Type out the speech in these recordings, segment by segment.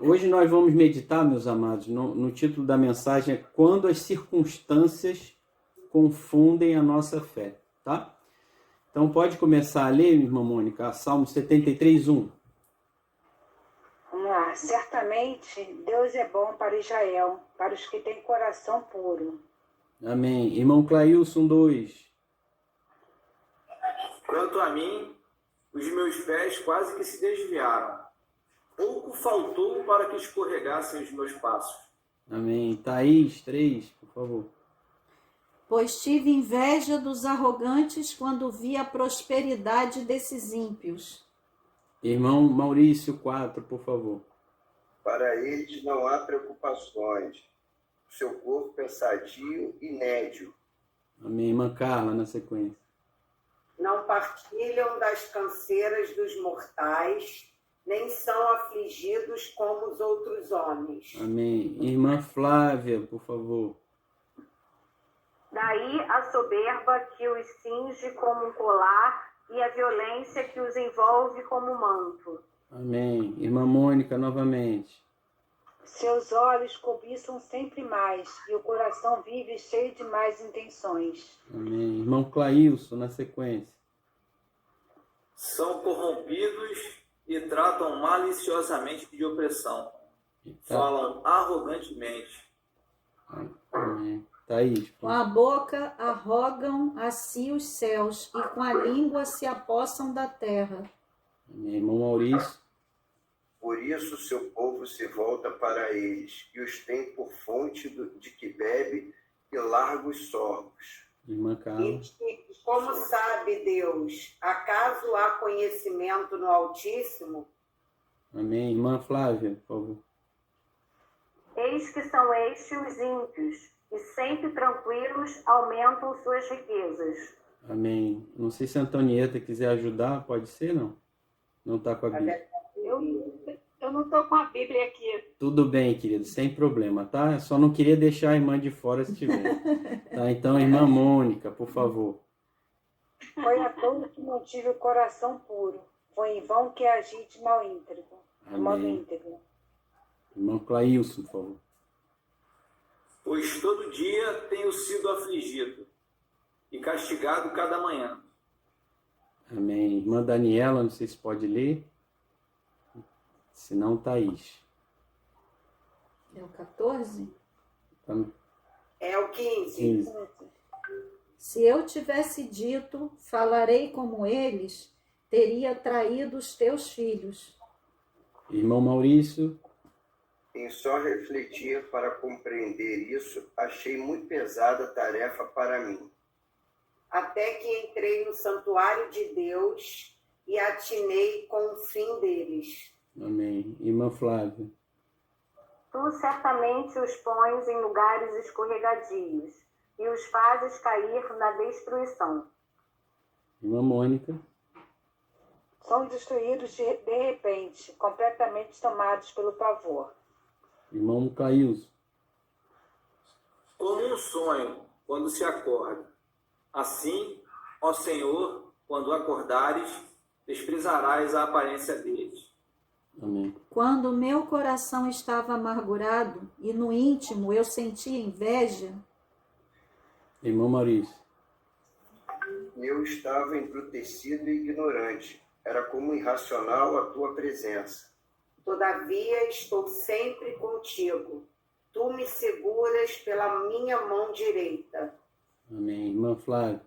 Hoje nós vamos meditar, meus amados, no título da mensagem é Quando as circunstâncias confundem a nossa fé, tá? Então pode começar a ler, irmã Mônica, Salmo 73:1. Vamos lá. Certamente Deus é bom para Israel, para os que têm coração puro. Amém. Irmão Clailson 2. Quanto a mim, os meus pés quase que se desviaram. Pouco faltou para que escorregassem os meus passos. Amém. Thaís 3, por favor. Pois tive inveja dos arrogantes quando vi a prosperidade desses ímpios. Irmão Maurício 4, por favor. Para eles não há preocupações. O seu corpo é sadio e nédio. Amém. Irmã Carla, na sequência. Não partilham das canseiras dos mortais, nem são afligidos como os outros homens. Amém. Irmã Flávia, por favor. Daí a soberba que os cinge como um colar e a violência que os envolve como um manto. Amém. Irmã Mônica, novamente. Seus olhos cobiçam sempre mais, e o coração vive cheio de más intenções. Amém. Irmão Clailson, na sequência. São corrompidos e tratam maliciosamente de opressão. Falam arrogantemente. Amém. Thaís. Com a boca arrogam a si os céus, e com a língua se apossam da terra. Amém. Irmão Maurício. Por isso seu povo se volta para eles, e os tem por fonte de que bebe e largos sorvos. Irmã Carla. E como sabe Deus, acaso há conhecimento no Altíssimo? Amém. Irmã Flávia, por favor. Eis que são estes os ímpios, e sempre tranquilos aumentam suas riquezas. Amém. Não sei se a Antonieta quiser ajudar, pode ser, não? Não está com a Bíblia. Eu não estou com a Bíblia aqui. Tudo bem, querido, sem problema, tá? Eu só não queria deixar a irmã de fora se tiver. Tá? Então, irmã Mônica, por favor. Foi à toa que não tive o coração puro. Foi em vão que agi de mal íntegro. Amém. Irmão Clailson, por favor. Pois todo dia tenho sido afligido e castigado cada manhã. Amém. Irmã Daniela, não sei se pode ler. Se não, Thaís. É o 14? É o 15. 15. Se eu tivesse dito, falarei como eles, teria traído os teus filhos. Irmão Maurício. Em só refletir para compreender isso, achei muito pesada a tarefa para mim. Até que entrei no santuário de Deus e atinei com o fim deles. Amém. Irmã Flávia. Tu certamente os pões em lugares escorregadios, e os fazes cair na destruição. Irmã Mônica. São destruídos de repente, completamente tomados pelo pavor. Irmão Clailson. Como um sonho quando se acorda. Assim, ó Senhor, quando acordares, desprezarás a aparência deles. Amém. Quando meu coração estava amargurado e no íntimo eu sentia inveja. Irmão Maurício. Eu estava embrutecido e ignorante. Era como irracional a tua presença. Todavia estou sempre contigo. Tu me seguras pela minha mão direita. Amém. Irmã Flávia.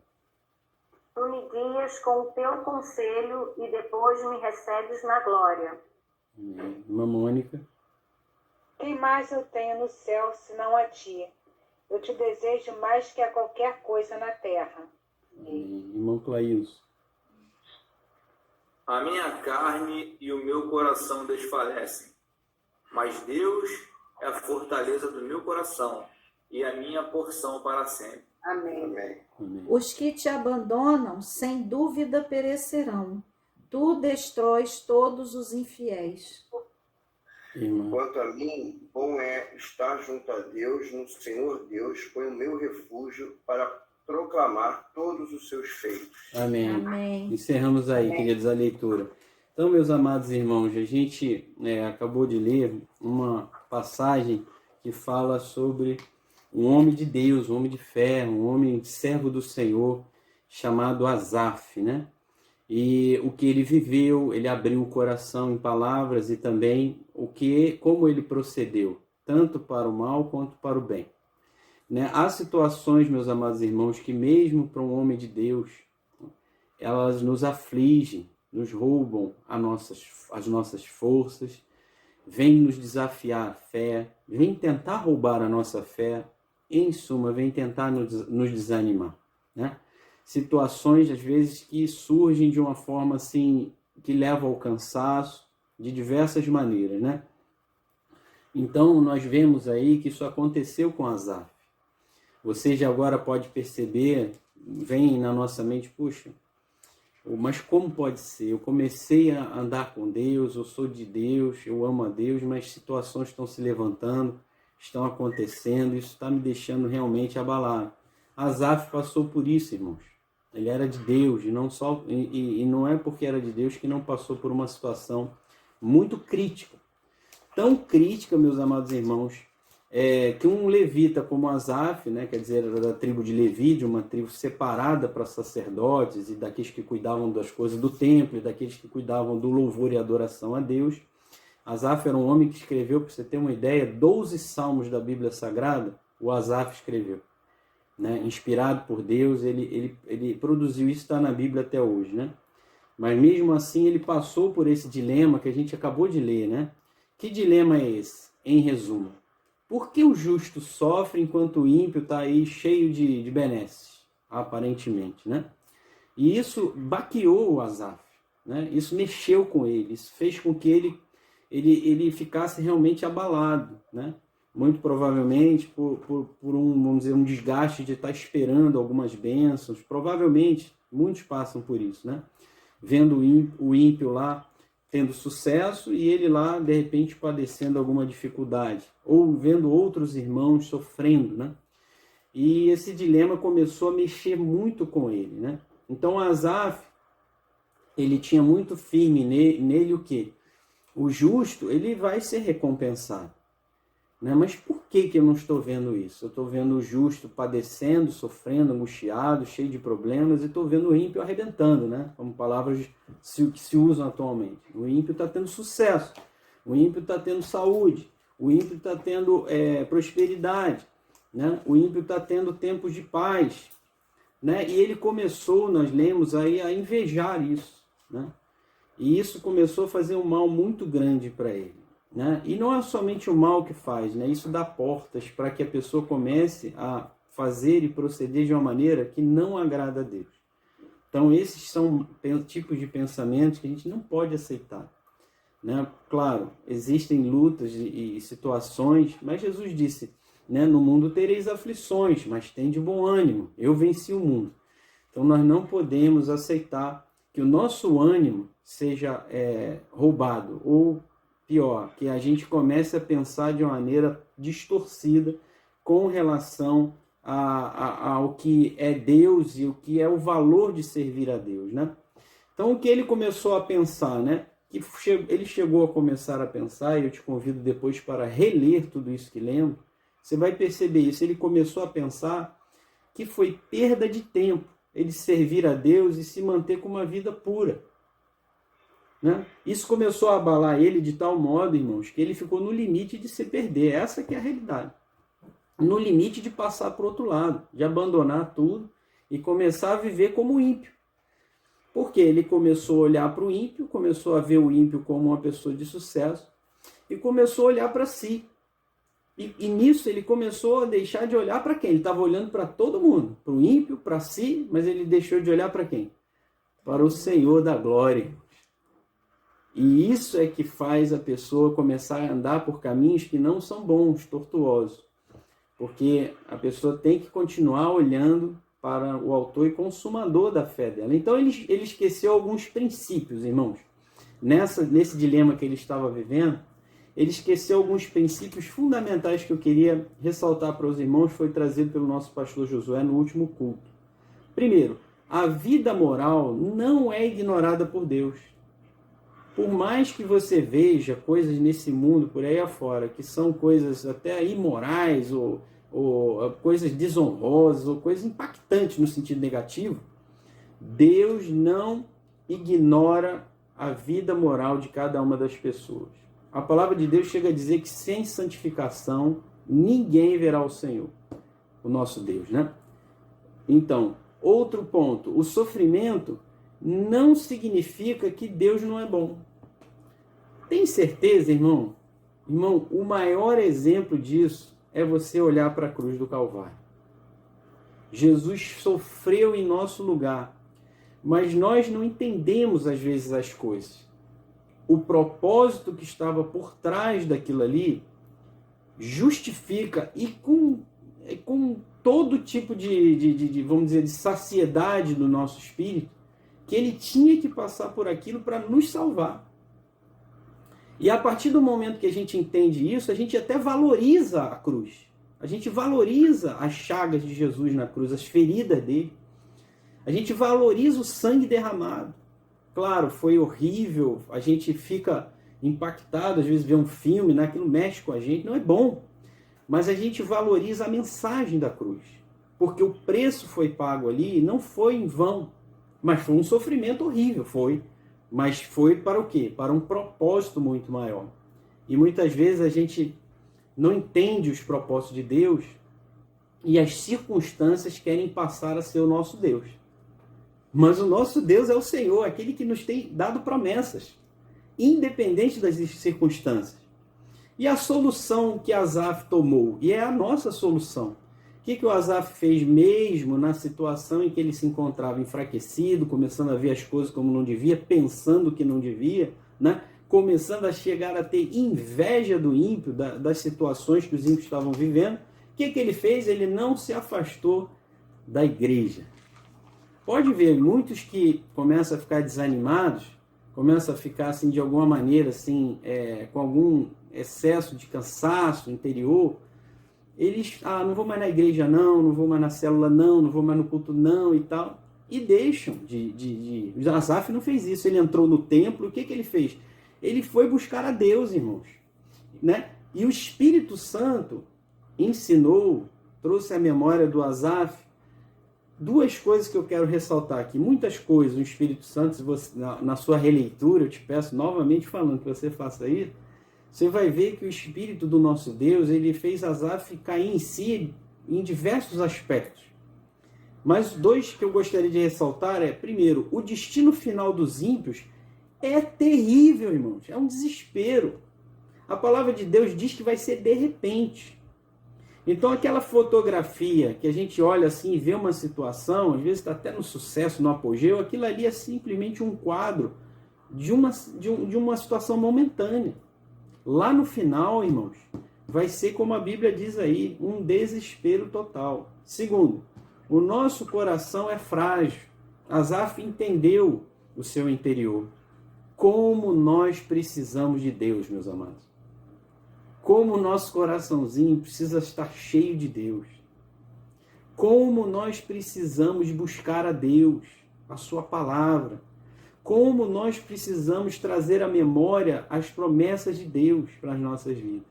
Tu me guias com o teu conselho e depois me recebes na glória. Amém. Irmã Mônica. Quem mais eu tenho no céu, senão a ti? Eu te desejo mais que a qualquer coisa na terra. Amém. Irmão Clailson. A minha carne e o meu coração desfalecem, mas Deus é a fortaleza do meu coração e a minha porção para sempre. Amém. Amém. Amém. Os que te abandonam, sem dúvida perecerão. Tu destróis todos os infiéis. Irmã. Quanto a mim, bom é estar junto a Deus, no Senhor Deus, foi o meu refúgio para proclamar todos os seus feitos. Amém. Amém. Encerramos aí, queridos, a leitura. Então, meus amados irmãos, a gente acabou de ler uma passagem que fala sobre um homem de Deus, um homem de fé, um homem servo do Senhor, chamado Asaf, né? E o que ele viveu, ele abriu o coração em palavras e também como ele procedeu, tanto para o mal quanto para o bem. Né? Há situações, meus amados irmãos, que mesmo para um homem de Deus, elas nos afligem, nos roubam as nossas forças, vêm nos desafiar a fé, vêm tentar roubar a nossa fé, em suma, vêm tentar nos desanimar, né? Situações, às vezes, que surgem de uma forma assim, que leva ao cansaço, de diversas maneiras, né? Então, nós vemos aí que isso aconteceu com Asaf. Você já agora pode perceber, vem na nossa mente, puxa, mas como pode ser? Eu comecei a andar com Deus, eu sou de Deus, eu amo a Deus, mas situações estão se levantando, estão acontecendo, isso está me deixando realmente abalado. Asaf passou por isso, irmãos. Ele era de Deus, e não é porque era de Deus que não passou por uma situação muito crítica. Tão crítica, meus amados irmãos, que um levita como Asaf, né, quer dizer, era da tribo de Levi, de uma tribo separada para sacerdotes e daqueles que cuidavam das coisas do templo, e daqueles que cuidavam do louvor e adoração a Deus. Asaf era um homem que escreveu, para você ter uma ideia, 12 salmos da Bíblia Sagrada, o Asaf escreveu. Né? Inspirado por Deus, ele produziu isso, está na Bíblia até hoje. Né? Mas mesmo assim ele passou por esse dilema que a gente acabou de ler. Né? Que dilema é esse? Em resumo, por que o justo sofre enquanto o ímpio está aí cheio de benesses, aparentemente? Né? E isso baqueou o Asaf, né? Isso mexeu com ele, isso fez com que ele ficasse realmente abalado, né? Muito provavelmente por vamos dizer, um desgaste de estar esperando algumas bênçãos. Provavelmente, muitos passam por isso, né? Vendo o ímpio lá tendo sucesso e ele lá, de repente, padecendo alguma dificuldade. Ou vendo outros irmãos sofrendo, né? E esse dilema começou a mexer muito com ele, né? Então, Asaf, ele tinha muito firme nele o quê? O justo, ele vai ser recompensado. Né? Mas por que eu não estou vendo isso? Eu estou vendo o justo padecendo, sofrendo, angustiado, cheio de problemas, e estou vendo o ímpio arrebentando, né? Como palavras que se usam atualmente. O ímpio está tendo sucesso, o ímpio está tendo saúde, o ímpio está tendo prosperidade, né? O ímpio está tendo tempos de paz. Né? E ele começou, nós lemos aí, a invejar isso. Né? E isso começou a fazer um mal muito grande para ele. Né? E não é somente o mal que faz, né? Isso dá portas para que a pessoa comece a fazer e proceder de uma maneira que não agrada a Deus. Então esses são tipos de pensamentos que a gente não pode aceitar. Né? Claro, existem lutas e situações, mas Jesus disse, né? No mundo tereis aflições, mas tende bom ânimo, eu venci o mundo. Então nós não podemos aceitar que o nosso ânimo seja roubado, ou pior, que a gente comece a pensar de uma maneira distorcida com relação ao que é Deus e o que é o valor de servir a Deus, né? Então, o que ele começou a pensar, né? Ele chegou a começar a pensar, e eu te convido depois para reler tudo isso que lemos, você vai perceber isso. Ele começou a pensar que foi perda de tempo ele servir a Deus e se manter com uma vida pura. Né? Isso começou a abalar ele de tal modo, irmãos, que ele ficou no limite de se perder. Essa que é a realidade. No limite de passar para o outro lado, de abandonar tudo e começar a viver como ímpio. Porque ele começou a olhar para o ímpio, começou a ver o ímpio como uma pessoa de sucesso e começou a olhar para si. E nisso ele começou a deixar de olhar para quem? Ele estava olhando para todo mundo, para o ímpio, para si, mas ele deixou de olhar para quem? Para o Senhor da glória. E isso é que faz a pessoa começar a andar por caminhos que não são bons, tortuosos. Porque a pessoa tem que continuar olhando para o autor e consumador da fé dela. Então ele esqueceu alguns princípios, irmãos. Nesse dilema que ele estava vivendo, ele esqueceu alguns princípios fundamentais que eu queria ressaltar para os irmãos, foi trazido pelo nosso pastor Josué no último culto. Primeiro, a vida moral não é ignorada por Deus. Por mais que você veja coisas nesse mundo por aí afora, que são coisas até imorais, ou coisas desonrosas, ou coisas impactantes no sentido negativo, Deus não ignora a vida moral de cada uma das pessoas. A palavra de Deus chega a dizer que sem santificação ninguém verá o Senhor, o nosso Deus, né? Então, outro ponto, o sofrimento não significa que Deus não é bom. Tem certeza, irmão? Irmão, o maior exemplo disso é você olhar para a cruz do Calvário. Jesus sofreu em nosso lugar, mas nós não entendemos às vezes as coisas. O propósito que estava por trás daquilo ali justifica, e com todo tipo de, vamos dizer, de saciedade do nosso espírito, que ele tinha que passar por aquilo para nos salvar. E a partir do momento que a gente entende isso, a gente até valoriza a cruz. A gente valoriza as chagas de Jesus na cruz, as feridas dele. A gente valoriza o sangue derramado. Claro, foi horrível, a gente fica impactado, às vezes vê um filme, né? Aquilo mexe com a gente, não é bom. Mas a gente valoriza a mensagem da cruz. Porque o preço foi pago ali, não foi em vão. Mas foi um sofrimento horrível, foi. Mas foi para o quê? Para um propósito muito maior. E muitas vezes a gente não entende os propósitos de Deus e as circunstâncias querem passar a ser o nosso Deus. Mas o nosso Deus é o Senhor, aquele que nos tem dado promessas, independente das circunstâncias. E a solução que Asaf tomou, e é a nossa solução. O que o Asaf fez mesmo na situação em que ele se encontrava enfraquecido, começando a ver as coisas como não devia, pensando que não devia, né? Começando a chegar a ter inveja do ímpio, das situações que os ímpios estavam vivendo. O que ele fez? Ele não se afastou da igreja. Pode ver, muitos que começam a ficar desanimados, começam a ficar assim, de alguma maneira assim, com algum excesso de cansaço interior, eles, não vou mais na igreja não vou mais na célula não vou mais no culto não e tal, e deixam de... Asaf não fez isso, ele entrou no templo, o que ele fez? Ele foi buscar a Deus, irmãos, né? E o Espírito Santo ensinou, trouxe à memória do Asaf, duas coisas que eu quero ressaltar aqui, muitas coisas, o Espírito Santo, se você, na sua releitura, eu te peço novamente falando que você faça isso, você vai ver que o Espírito do nosso Deus, ele fez Asaf cair em si em diversos aspectos. Mas dois que eu gostaria de ressaltar é, primeiro, o destino final dos ímpios é terrível, irmãos. É um desespero. A palavra de Deus diz que vai ser de repente. Então aquela fotografia que a gente olha assim e vê uma situação, às vezes está até no sucesso, no apogeu, aquilo ali é simplesmente um quadro de uma situação momentânea. Lá no final, irmãos, vai ser como a Bíblia diz aí, um desespero total. Segundo, o nosso coração é frágil. Asaf entendeu o seu interior. Como nós precisamos de Deus, meus amados. Como o nosso coraçãozinho precisa estar cheio de Deus. Como nós precisamos buscar a Deus, a sua palavra. Como nós precisamos trazer à memória as promessas de Deus para as nossas vidas.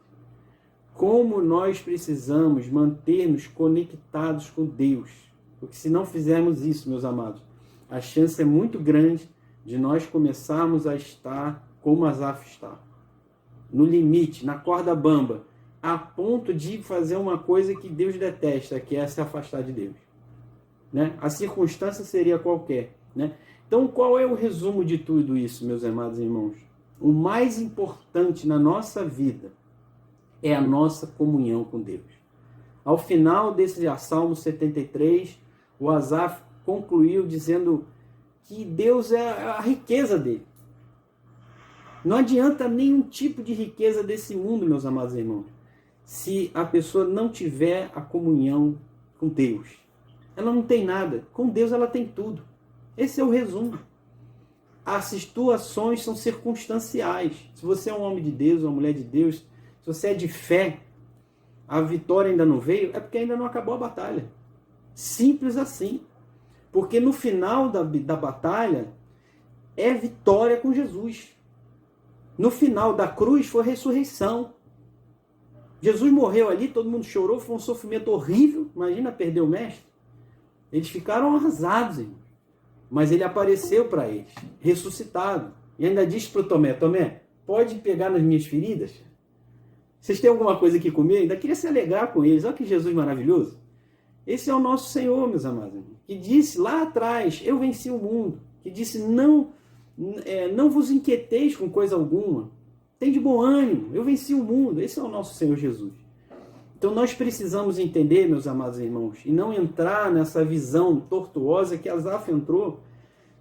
Como nós precisamos manter-nos conectados com Deus. Porque se não fizermos isso, meus amados, a chance é muito grande de nós começarmos a estar como Asaf está. No limite, na corda bamba, a ponto de fazer uma coisa que Deus detesta, que é se afastar de Deus. Né? A circunstância seria qualquer, né? Então, qual é o resumo de tudo isso, meus amados irmãos? O mais importante na nossa vida é a nossa comunhão com Deus. Ao final desse Salmo 73, o Asaf concluiu dizendo que Deus é a riqueza dele. Não adianta nenhum tipo de riqueza desse mundo, meus amados irmãos, se a pessoa não tiver a comunhão com Deus. Ela não tem nada. Com Deus ela tem tudo. Esse é o resumo. As situações são circunstanciais. Se você é um homem de Deus, uma mulher de Deus, se você é de fé, a vitória ainda não veio, é porque ainda não acabou a batalha. Simples assim. Porque no final da batalha é vitória com Jesus. No final da cruz foi ressurreição. Jesus morreu ali, todo mundo chorou, foi um sofrimento horrível. Imagina perder o mestre. Eles ficaram arrasados, irmão. Mas ele apareceu para eles, ressuscitado. E ainda disse para o Tomé, Tomé, pode pegar nas minhas feridas? Vocês têm alguma coisa aqui comer? Ainda queria se alegrar com eles. Olha que Jesus maravilhoso. Esse é o nosso Senhor, meus amados irmãos, que disse lá atrás, eu venci o mundo. Que disse, não vos inquieteis com coisa alguma. Tem de bom ânimo, eu venci o mundo. Esse é o nosso Senhor Jesus. Então nós precisamos entender, meus amados irmãos, e não entrar nessa visão tortuosa que Asaf entrou,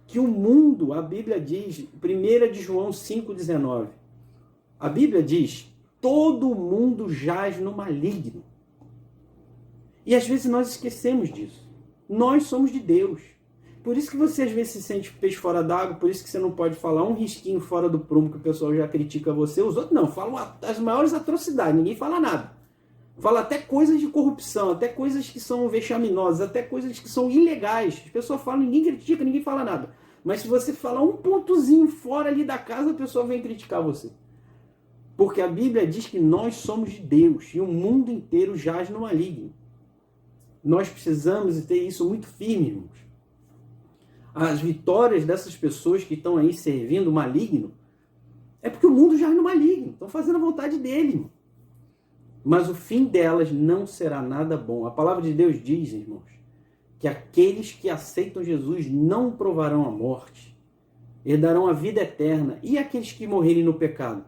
que o mundo, a Bíblia diz, 1 de João 5,19, a Bíblia diz, todo mundo jaz no maligno. E às vezes nós esquecemos disso. Nós somos de Deus. Por isso que você às vezes se sente peixe fora d'água, por isso que você não pode falar um risquinho fora do prumo que o pessoal já critica você. Os outros não, falam as maiores atrocidades, ninguém fala nada. Fala até coisas de corrupção, até coisas que são vexaminosas, até coisas que são ilegais. As pessoas falam, ninguém critica, ninguém fala nada. Mas se você falar um pontozinho fora ali da casa, a pessoa vem criticar você. Porque a Bíblia diz que nós somos de Deus e o mundo inteiro jaz no maligno. Nós precisamos ter isso muito firme, irmãos. As vitórias dessas pessoas que estão aí servindo o maligno é porque o mundo jaz no maligno. Estão fazendo a vontade dele, irmão. Mas o fim delas não será nada bom. A palavra de Deus diz, irmãos, que aqueles que aceitam Jesus não provarão a morte, herdarão a vida eterna. E aqueles que morrerem no pecado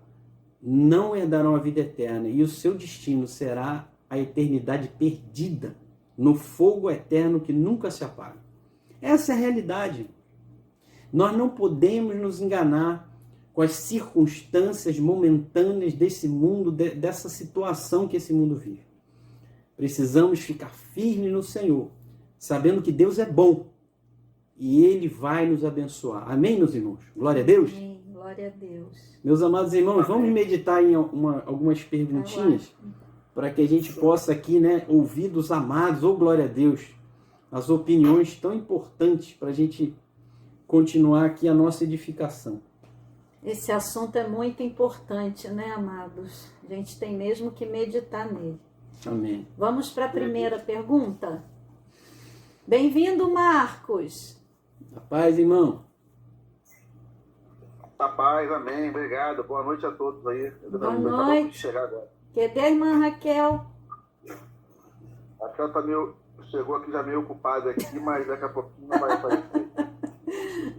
não herdarão a vida eterna. E o seu destino será a eternidade perdida no fogo eterno que nunca se apaga. Essa é a realidade. Nós não podemos nos enganar com as circunstâncias momentâneas desse mundo, dessa situação que esse mundo vive. Precisamos ficar firmes no Senhor, sabendo que Deus é bom e Ele vai nos abençoar. Amém, meus irmãos? Glória a Deus. Amém. Glória a Deus. Meus amados irmãos, vamos meditar em algumas perguntinhas para que a gente possa aqui, ouvir dos amados, ou glória a Deus, as opiniões tão importantes para a gente continuar aqui a nossa edificação. Esse assunto é muito importante, né, amados? A gente tem mesmo que meditar nele. Amém. Vamos para a primeira pergunta? Bem-vindo, Marcos. A paz, irmão. A paz, amém. Obrigado. Boa noite a todos aí. Boa noite. Chegar agora. Cadê a irmã Raquel? A Raquel chegou aqui já meio ocupada aqui, mas daqui a pouquinho não vai aparecer.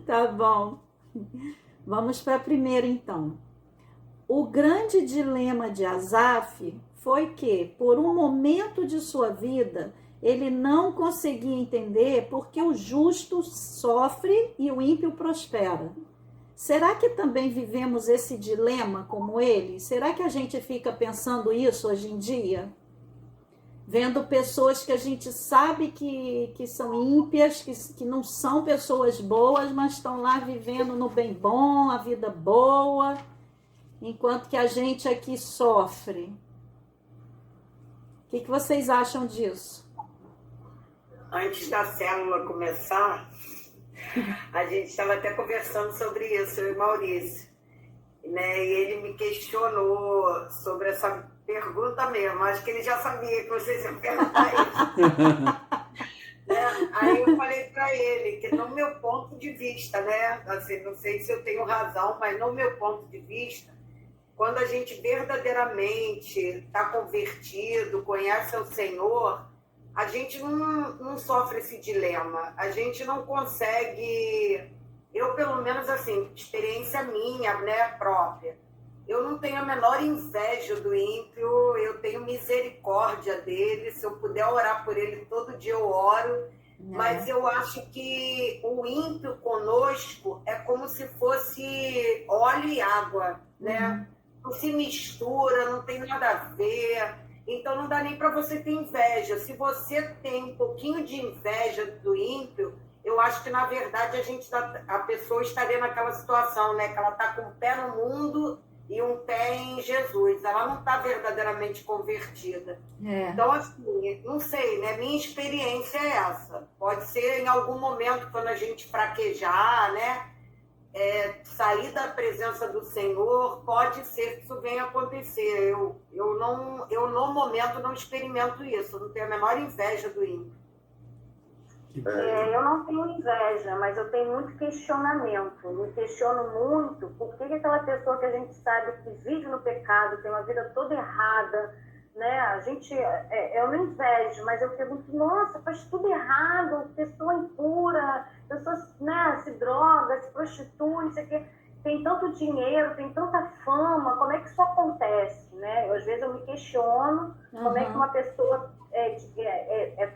Tá bom. Vamos para a primeira, então. O grande dilema de Asaf foi que, por um momento de sua vida, ele não conseguia entender porque o justo sofre e o ímpio prospera. Será que também vivemos esse dilema como ele? Será que a gente fica pensando isso hoje em dia? Vendo pessoas que a gente sabe que são ímpias, que não são pessoas boas, mas estão lá vivendo no bem bom, a vida boa, enquanto que a gente aqui sofre. O que vocês acham disso? Antes da célula começar, a gente estava até conversando sobre isso, eu e Maurício, né? E ele me questionou sobre essa pergunta mesmo. Acho que ele já sabia que vocês iam perguntar isso. Né? Aí eu falei para ele que, no meu ponto de vista, né? Assim, não sei se eu tenho razão, mas no meu ponto de vista, quando a gente verdadeiramente está convertido, conhece o Senhor, a gente não sofre esse dilema. A gente não consegue... Eu, pelo menos, assim, experiência minha, né, própria, eu não tenho a menor inveja do ímpio, eu tenho misericórdia dele, se eu puder orar por ele todo dia eu oro, mas eu acho que o ímpio conosco é como se fosse óleo e água, né? Não se mistura, não tem nada a ver, então não dá nem para você ter inveja. Se você tem um pouquinho de inveja do ímpio, eu acho que, na verdade, a pessoa estaria naquela situação, né? Que ela está com um pé no mundo e um pé em Jesus. Ela não está verdadeiramente convertida. Então, assim, não sei, né? Minha experiência é essa. Pode ser em algum momento, quando a gente fraquejar, né? sair da presença do Senhor, pode ser que isso venha acontecer. Eu no momento, não experimento isso. Eu não tenho a menor inveja do ímpio. Eu não tenho inveja, mas eu tenho muito questionamento. Me questiono muito por que aquela pessoa que a gente sabe que vive no pecado, tem uma vida toda errada, né? Eu não invejo, mas eu pergunto, nossa, faz tudo errado, pessoa impura, pessoa, né, se droga, se prostitui, isso aqui, tem tanto dinheiro, tem tanta fama, como é que isso acontece, né? Às vezes eu me questiono como é que uma pessoa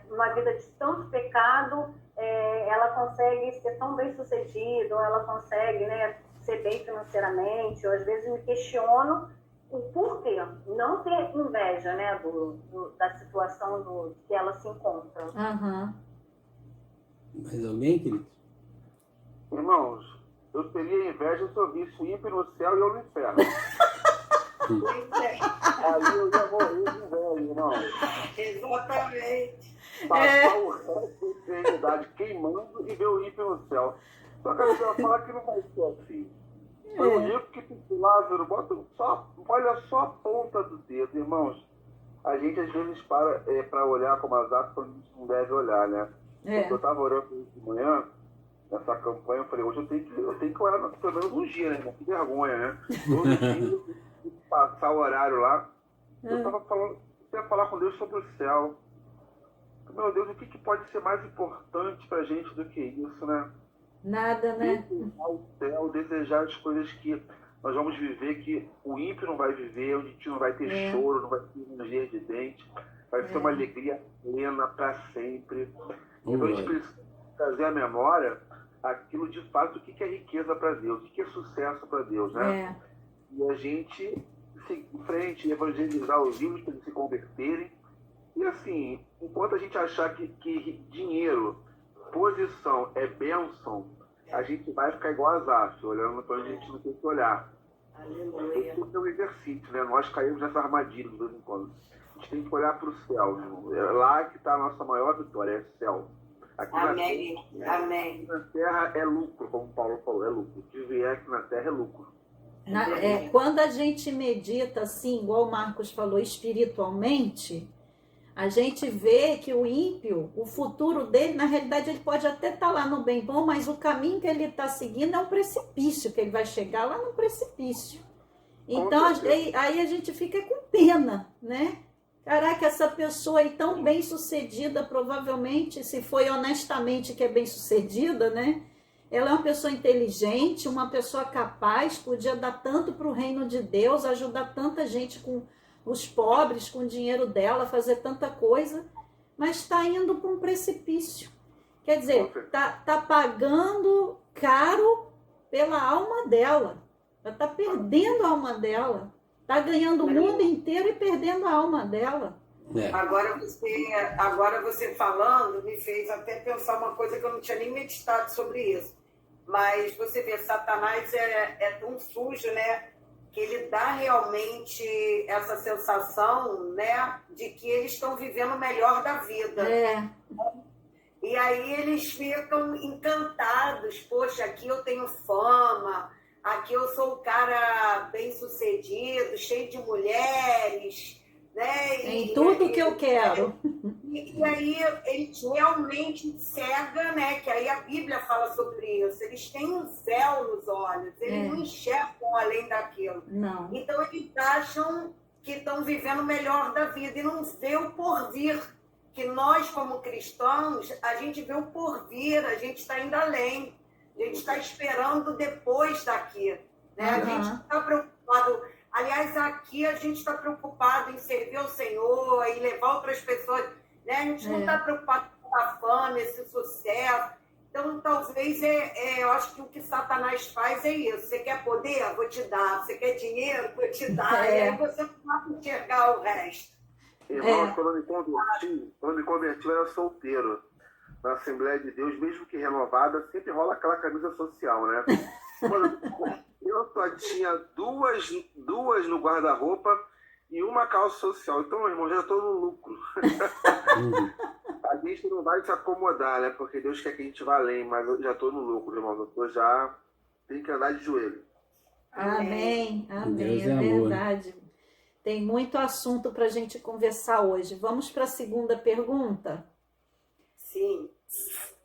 uma vida de tanto pecado, ela consegue ser tão bem sucedida, ou ela consegue, né, ser bem financeiramente, ou às vezes me questiono o porquê, não ter inveja, né, da situação que ela se encontra. Mais alguém, querido? Irmãos, eu teria inveja se eu visse o ímpio no céu e eu no inferno. Aí eu ia morrer de inveja, irmão. Exatamente. Passar o resto da eternidade queimando e ver o ímpio no céu. Só que a gente vai falar que não vai ser assim. Eu digo que Lázaro, olha só a ponta do dedo, irmãos. A gente às vezes para olhar como Asaf quando a gente não deve olhar, né? Quando eu estava orando hoje de manhã, nessa campanha, eu falei, hoje eu tenho que orar pelo menos um dia, né? Que vergonha, né? Todo dia, passar o horário lá. Eu estava falando, eu ia falar com Deus sobre o céu. Meu Deus, o que pode ser mais importante pra gente do que isso, né? Nada, né? Desejar o céu, desejar as coisas que nós vamos viver, que o ímpio não vai viver, onde a gente não vai ter choro, não vai ter energia de dente, vai ser uma alegria plena para sempre. Então a gente precisa trazer à memória aquilo de fato, o que é riqueza para Deus, o que é sucesso para Deus, né? E a gente seguir em frente, evangelizar os ímpios para eles se converterem. E assim, enquanto a gente achar que dinheiro, posição é bênção, a gente vai ficar igual a Asaf, olhando para onde a gente não tem que olhar. Aleluia. Isso é um exercício, né? Nós caímos nessa armadilha de vez em quando. A gente tem que olhar para o céu, irmão. É lá que está a nossa maior vitória, é o céu. Aqui Amém. Amém. Na terra é lucro, como Paulo falou, é lucro. O que vier aqui na terra é lucro. Quando a gente medita assim, igual o Marcos falou, espiritualmente, a gente vê que o ímpio, o futuro dele, na realidade, ele pode até estar lá no bem bom, mas o caminho que ele está seguindo é um precipício, que ele vai chegar lá no precipício. Então, aí a gente fica com pena, né? Caraca, essa pessoa aí tão bem sucedida, provavelmente, se foi honestamente que é bem sucedida, né? Ela é uma pessoa inteligente, uma pessoa capaz, podia dar tanto para o reino de Deus, ajudar tanta gente com os pobres, com o dinheiro dela, fazer tanta coisa, mas está indo para um precipício. Quer dizer, tá pagando caro pela alma dela. Ela está perdendo a alma dela. Está ganhando o mundo inteiro e perdendo a alma dela. Agora você falando me fez até pensar uma coisa que eu não tinha nem meditado sobre isso. Mas você vê, Satanás é tão sujo, né? Que ele dá realmente essa sensação, né? De que eles estão vivendo o melhor da vida. E aí eles ficam encantados. Poxa, aqui eu tenho fama. Aqui eu sou um cara bem sucedido, cheio de mulheres, né? Tem tudo que eu quero. E aí eles realmente cega, né? Que aí a Bíblia fala sobre isso. Eles têm um véu nos olhos, eles não enxergam além daquilo. Não. Então eles acham que estão vivendo o melhor da vida e não vê o porvir. Que nós, como cristãos, a gente vê o porvir, a gente está indo além. A gente está esperando depois daqui. Né? A gente está preocupado. Aliás, aqui a gente está preocupado em servir ao Senhor, em levar outras pessoas. Né? A gente não está preocupado com a fama, esse sucesso. Então, talvez, eu acho que o que Satanás faz é isso. Você quer poder? Vou te dar. Você quer dinheiro? Vou te dar. E aí você não vai enxergar o resto. Irmão, quando eu me converti, eu era solteiro. Na Assembleia de Deus, mesmo que renovada, sempre rola aquela camisa social, né? Eu só tinha duas no guarda-roupa e uma calça social. Então, meu irmão, já estou no lucro. A gente não vai se acomodar, né? Porque Deus quer que a gente vá além, mas eu já estou no lucro, irmão. Eu estou já tem que andar de joelho. Amém, amém, Deus é é amor. verdade. Tem muito assunto para a gente conversar hoje. Vamos para a segunda pergunta? Sim.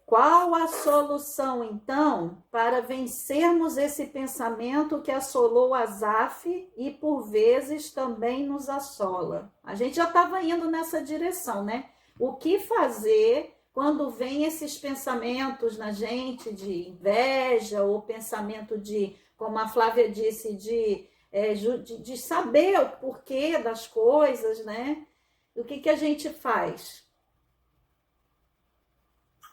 Qual a solução, então, para vencermos esse pensamento que assolou Asaf e, por vezes, também nos assola? A gente já estava indo nessa direção, né? O que fazer quando vem esses pensamentos na gente de inveja ou pensamento de, como a Flávia disse, de saber o porquê das coisas, né? O que a gente faz?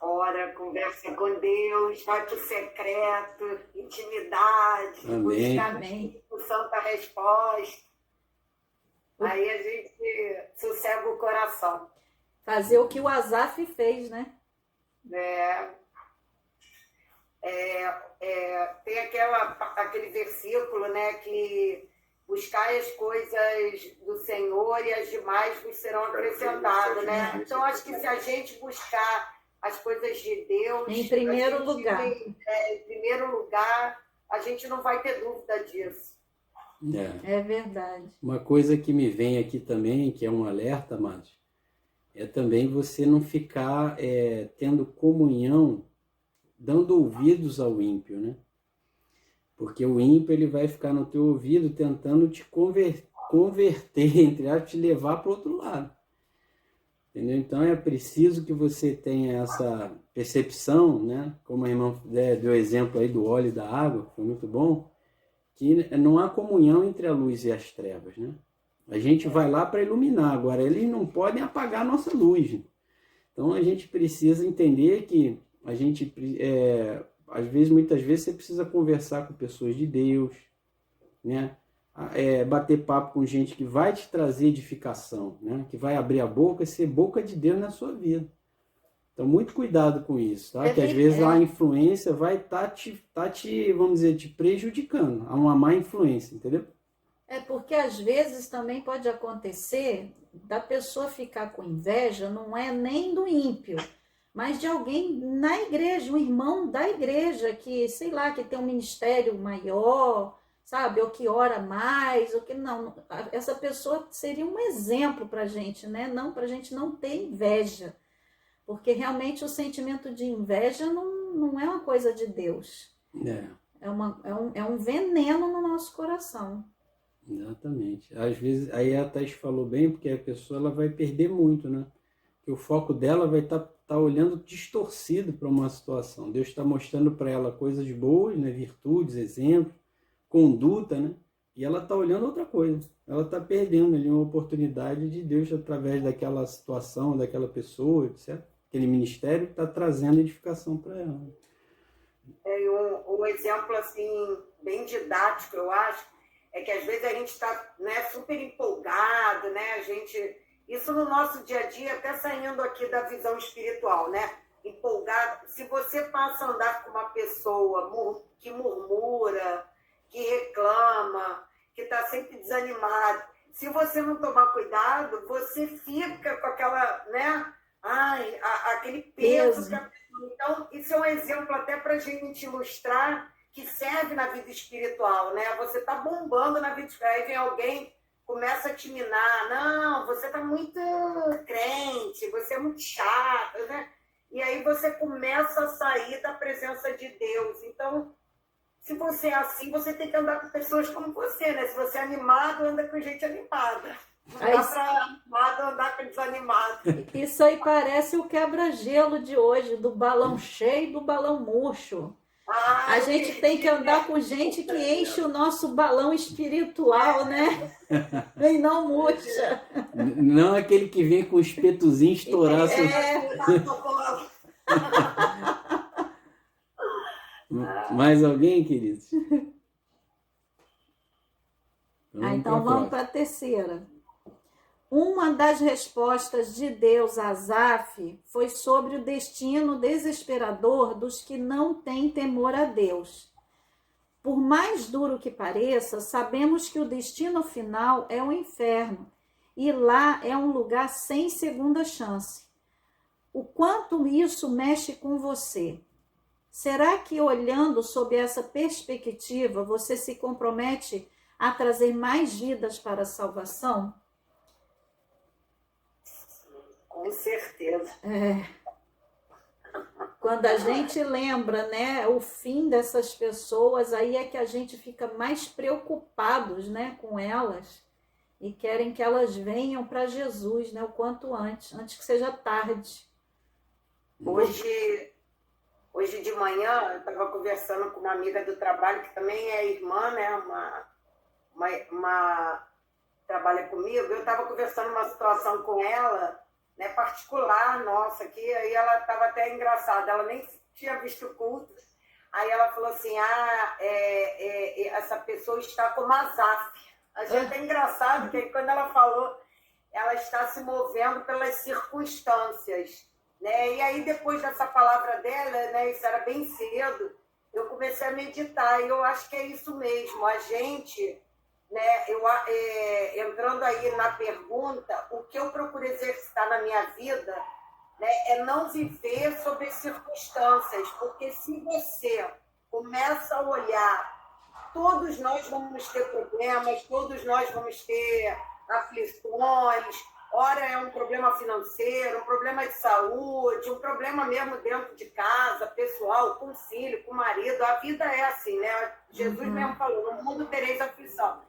Ora, conversa com Deus, vai para o secreto, intimidade, Amém. buscar a santa resposta. Aí a gente sossega o coração. Fazer o que o Asaf fez, né? Tem aquele versículo, né, que buscai as coisas do Senhor e as demais vos serão acrescentadas, né? Então, acho que se a gente buscar as coisas de Deus... Em primeiro lugar. Em primeiro lugar, a gente não vai ter dúvida disso. É verdade. Uma coisa que me vem aqui também, que é um alerta, amados, é também você não ficar tendo comunhão, dando ouvidos ao ímpio, né? Porque o ímpio ele vai ficar no teu ouvido tentando te converter, entre aspas, te levar para o outro lado. Entendeu? Então é preciso que você tenha essa percepção, né? Como a irmã deu exemplo aí do óleo e da água, foi muito bom, que não há comunhão entre a luz e as trevas, né? A gente vai lá para iluminar, agora eles não podem apagar a nossa luz. Então a gente precisa entender que a gente, às vezes, muitas vezes você precisa conversar com pessoas de Deus, né? Bater papo com gente que vai te trazer edificação, né? Que vai abrir a boca e ser boca de Deus na sua vida. Então, muito cuidado com isso, tá? Que às vezes a influência vai estar vamos dizer, te prejudicando, a uma má influência, entendeu? Porque às vezes também pode acontecer da pessoa ficar com inveja, não é nem do ímpio, mas de alguém na igreja, um irmão da igreja que, sei lá, que tem um ministério maior, sabe, ou que ora mais, ou que não. Essa pessoa seria um exemplo para a gente, né? Não, para a gente não ter inveja, porque realmente o sentimento de inveja não é uma coisa de Deus. É um veneno no nosso coração. Exatamente. Às vezes, aí a Thais falou bem, porque a pessoa ela vai perder muito, né? Porque o foco dela vai estar olhando distorcido para uma situação. Deus está mostrando para ela coisas boas, né? Virtudes, exemplos, conduta, né? E ela está olhando outra coisa. Ela está perdendo ali uma oportunidade de Deus, através daquela situação, daquela pessoa, etc. Aquele ministério está trazendo edificação para ela. Um exemplo assim, bem didático, eu acho, é que às vezes a gente está, né, super empolgado, né? Isso no nosso dia a dia, até saindo aqui da visão espiritual, né? Empolgado. Se você passa a andar com uma pessoa que murmura, que reclama, que está sempre desanimado, se você não tomar cuidado, você fica com aquela, né? Aquele peso. Então, isso é um exemplo até para a gente ilustrar que serve na vida espiritual, né? Você está bombando na vida espiritual, aí vem alguém, começa a te minar, não, você está muito crente, você é muito chato, né? E aí você começa a sair da presença de Deus. Então, se você é assim, você tem que andar com pessoas como você, né? Se você é animado, anda com gente animada. Não dá para animado andar com desanimado. Isso aí parece o quebra-gelo de hoje, do balão cheio e do balão murcho. A gente tem que andar com gente que enche o nosso balão espiritual, né? E não murcha. Não aquele que vem com o espetozinho estourar. Mais alguém, queridos? Então vamos para a terceira. Uma das respostas de Deus a Asaf foi sobre o destino desesperador dos que não têm temor a Deus. Por mais duro que pareça, sabemos que o destino final é o inferno, e lá é um lugar sem segunda chance. O quanto isso mexe com você? Será que olhando sob essa perspectiva, você se compromete a trazer mais vidas para a salvação? Com certeza. Quando a gente lembra, né, o fim dessas pessoas, aí é que a gente fica mais preocupados, né, com elas e querem que elas venham para Jesus, né, o quanto antes que seja tarde. Hoje de manhã, eu estava conversando com uma amiga do trabalho, que também é irmã, né? Uma trabalha comigo. Eu estava conversando uma situação com ela, né, particular, nossa, que aí ela estava até engraçada, ela nem tinha visto o culto. Aí ela falou assim, essa pessoa está como Asaf. Achei até engraçado, que aí quando ela falou, ela está se movendo pelas circunstâncias. Né? E aí, depois dessa palavra dela, né, isso era bem cedo, eu comecei a meditar, e eu acho que é isso mesmo. A gente, né, entrando aí na pergunta, o que eu procuro exercitar na minha vida, né, é não viver sob as circunstâncias, porque se você começa a olhar, todos nós vamos ter problemas, todos nós vamos ter aflições. Ora é um problema financeiro, um problema de saúde, um problema mesmo dentro de casa, pessoal, com o filho, com o marido. A vida é assim, né? Jesus mesmo falou, no mundo tereis aflição.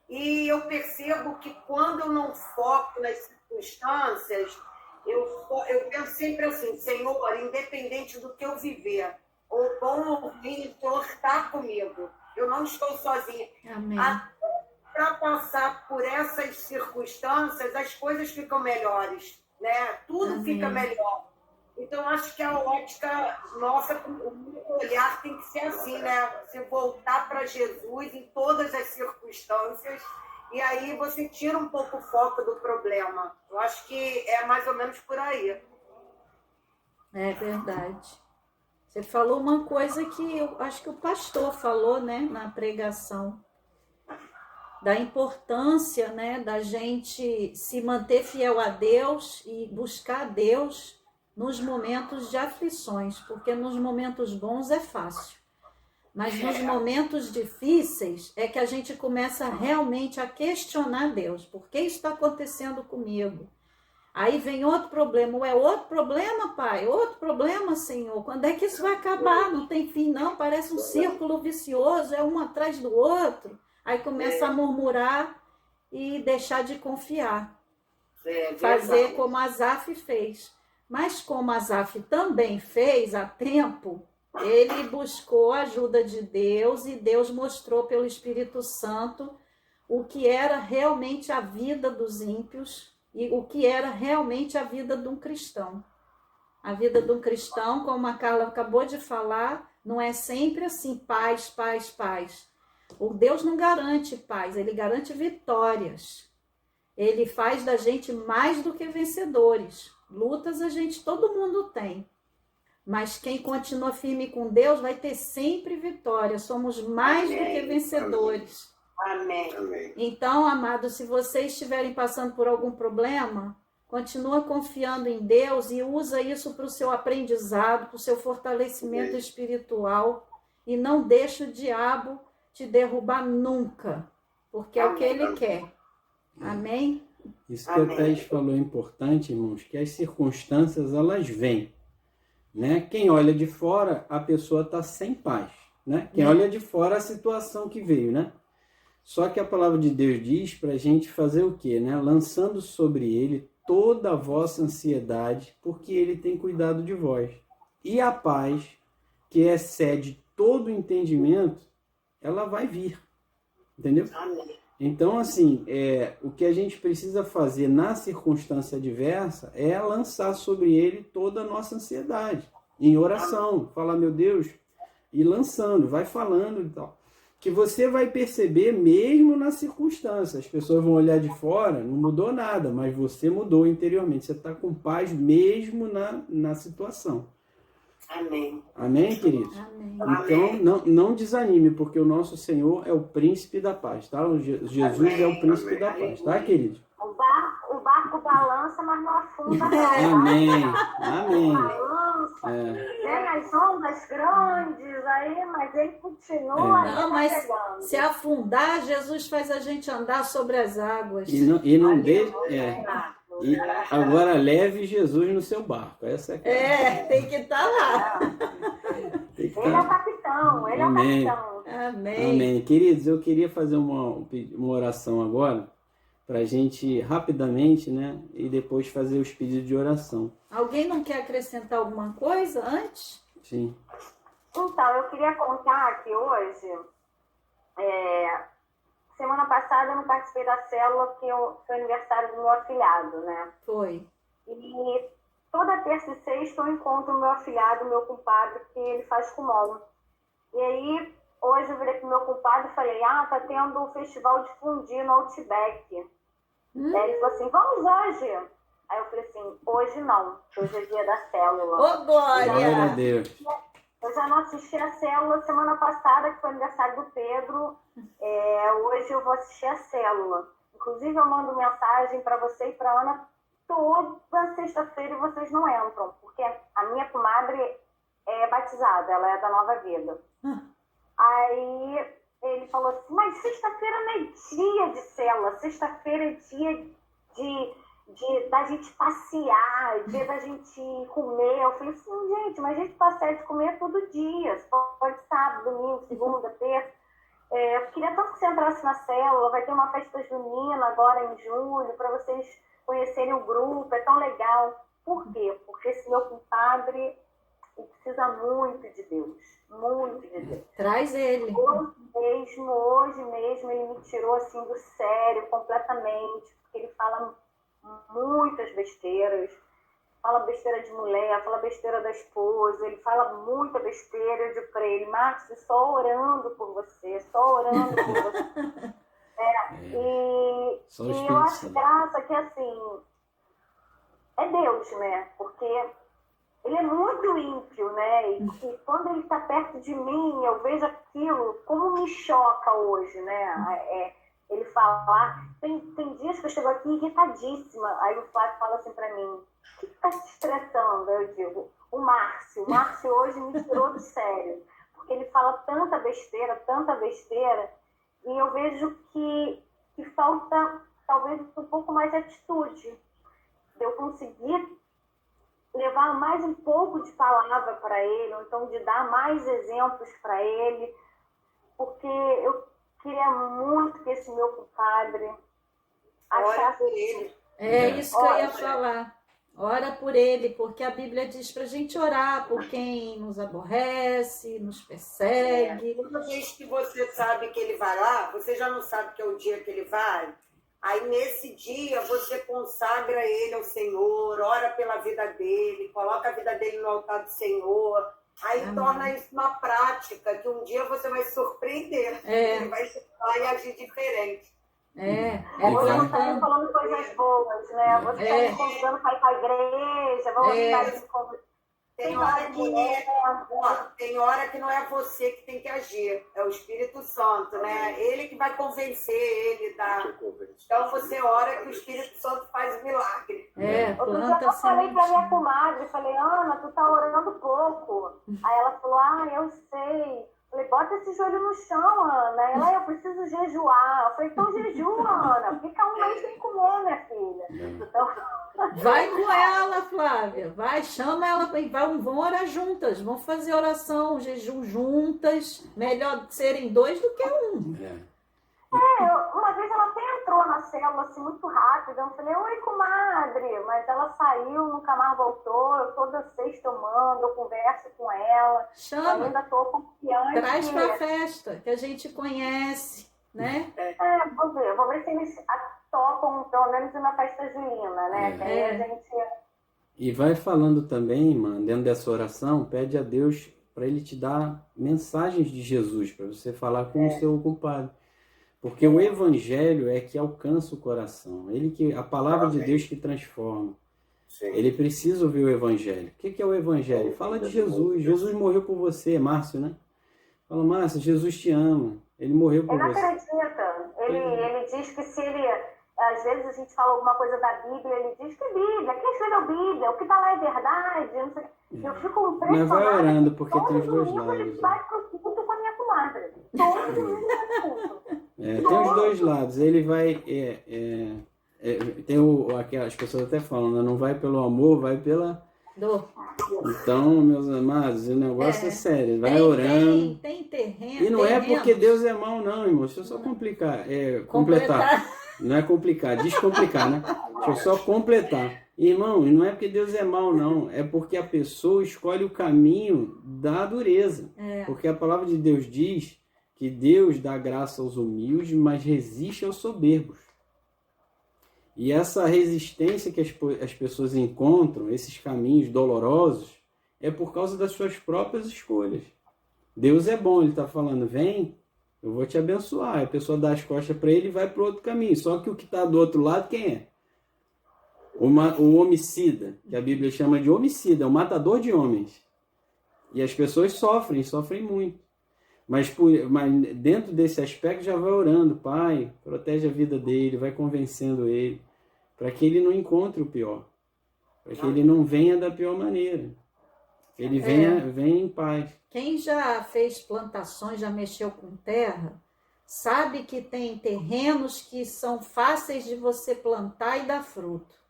E eu percebo que quando eu não foco nas circunstâncias, eu penso sempre assim, Senhor, independente do que eu viver, ou bom ou ruim, o Senhor está comigo. Eu não estou sozinha. Amém. Para passar por essas circunstâncias, as coisas ficam melhores, né? Tudo fica melhor. Então, acho que a ótica nossa, o olhar tem que ser assim, né? Você voltar para Jesus em todas as circunstâncias, e aí você tira um pouco o foco do problema. Eu acho que é mais ou menos por aí. É verdade. Você falou uma coisa que eu acho que o pastor falou, né, na pregação, da importância, né, da gente se manter fiel a Deus e buscar Deus nos momentos de aflições, porque nos momentos bons é fácil, mas nos momentos difíceis é que a gente começa realmente a questionar Deus. Por que isso está acontecendo comigo? Aí vem outro problema. É outro problema, pai? Outro problema, Senhor? Quando é que isso vai acabar? Não tem fim, não. Parece um círculo vicioso, é um atrás do outro. Aí começa a murmurar e deixar de confiar. Fazer como Asaf fez. Mas como Asaf também fez a tempo, ele buscou a ajuda de Deus e Deus mostrou pelo Espírito Santo o que era realmente a vida dos ímpios e o que era realmente a vida de um cristão. A vida de um cristão, como a Carla acabou de falar, não é sempre assim, paz, paz, paz. O Deus não garante paz, ele garante vitórias. Ele faz da gente mais do que vencedores. Lutas todo mundo tem. Mas quem continua firme com Deus vai ter sempre vitória. Somos mais do que vencedores. Amém. Então, amados, se vocês estiverem passando por algum problema, continua confiando em Deus e usa isso para o seu aprendizado, para o seu fortalecimento espiritual. E não deixa o diabo te derrubar nunca, porque é o que ele quer. Amém? Isso que a Thaís falou é importante, irmãos, que as circunstâncias, elas vêm. Né? Quem olha de fora, a pessoa está sem paz. Né? Quem olha de fora, a situação que veio. Né? Só que a palavra de Deus diz para a gente fazer o quê? Né? Lançando sobre ele toda a vossa ansiedade, porque ele tem cuidado de vós. E a paz, que excede todo o entendimento, ela vai vir. Entendeu? Então, assim, o que a gente precisa fazer na circunstância adversa é lançar sobre ele toda a nossa ansiedade, em oração, falar, meu Deus, e lançando, vai falando e tal. Que você vai perceber mesmo na circunstância. As pessoas vão olhar de fora, não mudou nada, mas você mudou interiormente. Você está com paz mesmo na situação. Amém. Amém, queridos? Amém. Então, não desanime, porque o nosso Senhor é o príncipe da paz, tá? Jesus é o príncipe da paz, tá, queridos? O barco balança, mas não afunda. Amém. Amém. Balança, Vem as ondas grandes aí, mas ele continua Não, mas carregando. se afundar, Jesus faz a gente andar sobre as águas. E não deixa. E agora leve Jesus no seu barco. Essa é a Tem que estar lá. Tem que Ele é o capitão, ele Amém. é o capitão. Amém. Amém. Queridos, eu queria fazer uma oração agora, para a gente rapidamente, né? E depois fazer os pedidos de oração. Alguém não quer acrescentar alguma coisa antes? Sim. Então, eu queria contar que hoje, semana passada eu não participei da célula porque foi aniversário do meu afilhado, né? Foi. E toda terça e sexta eu encontro o meu afilhado, meu compadre, que ele faz Kumon. E aí, hoje eu virei pro meu compadre e falei, tá tendo um festival de fundi no Outback. Aí ele falou assim, vamos hoje? Aí eu falei assim, hoje não, hoje é dia da célula. Ô, Glória! Glória a Deus. Eu já não assisti a célula semana passada, que foi aniversário do Pedro. Hoje eu vou assistir a célula. Inclusive, eu mando mensagem para você e para a Ana toda sexta-feira e vocês não entram, porque a minha comadre é batizada, ela é da Nova Vida. Aí ele falou assim, mas sexta-feira não é dia de célula, sexta-feira é dia da gente passear, dia da gente comer. Eu falei assim, gente, mas a gente passeia de comer todo dia, pode sábado, domingo, segunda, terça. Eu queria tanto que você entrasse na célula, vai ter uma festa junina agora em julho, para vocês conhecerem o grupo, é tão legal. Por quê? Porque esse meu compadre precisa muito de Deus, muito de Deus. Traz ele. Hoje mesmo, ele me tirou assim do sério completamente, porque ele fala muitas besteiras, fala besteira de mulher, fala besteira da esposa, ele fala muita besteira. Eu digo pra ele, Márcio, só orando por você, só orando por você. E eu acho graça que assim, é Deus, né? Porque ele é muito ímpio, né? E quando ele está perto de mim, eu vejo aquilo, como me choca hoje, né? Ele fala, tem dias que eu chego aqui irritadíssima. Aí o Flávio fala assim pra mim, o que está te estressando? Eu digo, o Márcio hoje me tirou do sério. Porque ele fala tanta besteira, e eu vejo que falta talvez um pouco mais de atitude. De eu conseguir levar mais um pouco de palavra para ele, ou então de dar mais exemplos para ele, porque eu queria muito que esse meu compadre achasse por ele. É isso que eu ia falar. Ora por ele, porque a Bíblia diz pra gente orar por quem nos aborrece, nos persegue. Toda vez que você sabe que ele vai lá, você já não sabe que é o dia que ele vai. Aí, nesse dia, você consagra ele ao Senhor, ora pela vida dele, coloca a vida dele no altar do Senhor. Aí torna isso uma prática, que um dia você vai se surpreender. Ele vai chegar e agir diferente. Você não está falando coisas boas, né? Você está me convidando para ir para a igreja, vamos estar me convidando. Tem hora que não é você que tem que agir, é o Espírito Santo, né? Ele que vai convencer ele. Então você ora que o Espírito Santo faz o milagre. Outro dia eu falei para minha comadre, falei, Ana, tu tá orando pouco. Aí ela falou, eu sei. Falei, bota esse joelho no chão, Ana. Ela, eu preciso jejuar. Eu falei, então jejua, Ana. Fica um mês sem comer, minha filha. Então... Vai com ela, Flávia. Vai, chama ela. Vão orar juntas. Vão fazer oração, jejum juntas. Melhor serem 2 do que 1. Uma vez ela até entrou na célula assim, muito rápido. Eu falei, oi, comadre. Mas ela saiu, nunca mais voltou. Eu toda sexta eu mando, eu converso com ela. Chama. Eu ainda tô confiante. Traz pra festa, que a gente conhece, né? Vou ver se eles topam, pelo menos na festa junina, né? Que aí a gente... E vai falando também, mano, dentro dessa oração, pede a Deus para ele te dar mensagens de Jesus, para você falar com o seu compadre. Porque o evangelho é que alcança o coração. A palavra de Deus que transforma. Sim. Ele precisa ouvir o evangelho. O que é o evangelho? Fala de Jesus. Jesus morreu por você, Márcio, né? Fala, Márcio, Jesus te ama. Ele morreu por você. Ele não acredita. Ele diz que se ele às vezes a gente fala alguma coisa da Bíblia, ele diz que Bíblia, quem escreveu Bíblia, o que está lá é verdade, não sei. Eu fico impressionada. Mas vai orando, porque tem os dois domingo ele lados. vai pro culto com a minha comadre. Todo domingo vai pro culto. Tem os dois lados. Ele vai. As pessoas até falam, né? Não vai pelo amor, vai pela Dor. Então, meus amados, o negócio é sério. Vai orando. Tem terreno. E não é porque Deus é mau, não, irmão. Deixa eu só completar. Não é complicar, descomplicar, né? Deixa eu só completar. Irmão, não é porque Deus é mau, não. É porque a pessoa escolhe o caminho da dureza. Porque a palavra de Deus diz que Deus dá graça aos humildes, mas resiste aos soberbos. E essa resistência que as pessoas encontram, esses caminhos dolorosos, é por causa das suas próprias escolhas. Deus é bom, ele está falando, vem, eu vou te abençoar. A pessoa dá as costas para ele e vai para o outro caminho. Só que o que está do outro lado, quem é? O homicida, que a Bíblia chama de homicida, é o matador de homens. E as pessoas sofrem muito. Mas dentro desse aspecto já vai orando, Pai, protege a vida dele, vai convencendo ele, para que ele não encontre o pior, para que ele não venha da pior maneira, que ele venha em paz. Quem já fez plantações, já mexeu com terra, sabe que tem terrenos que são fáceis de você plantar e dar fruto.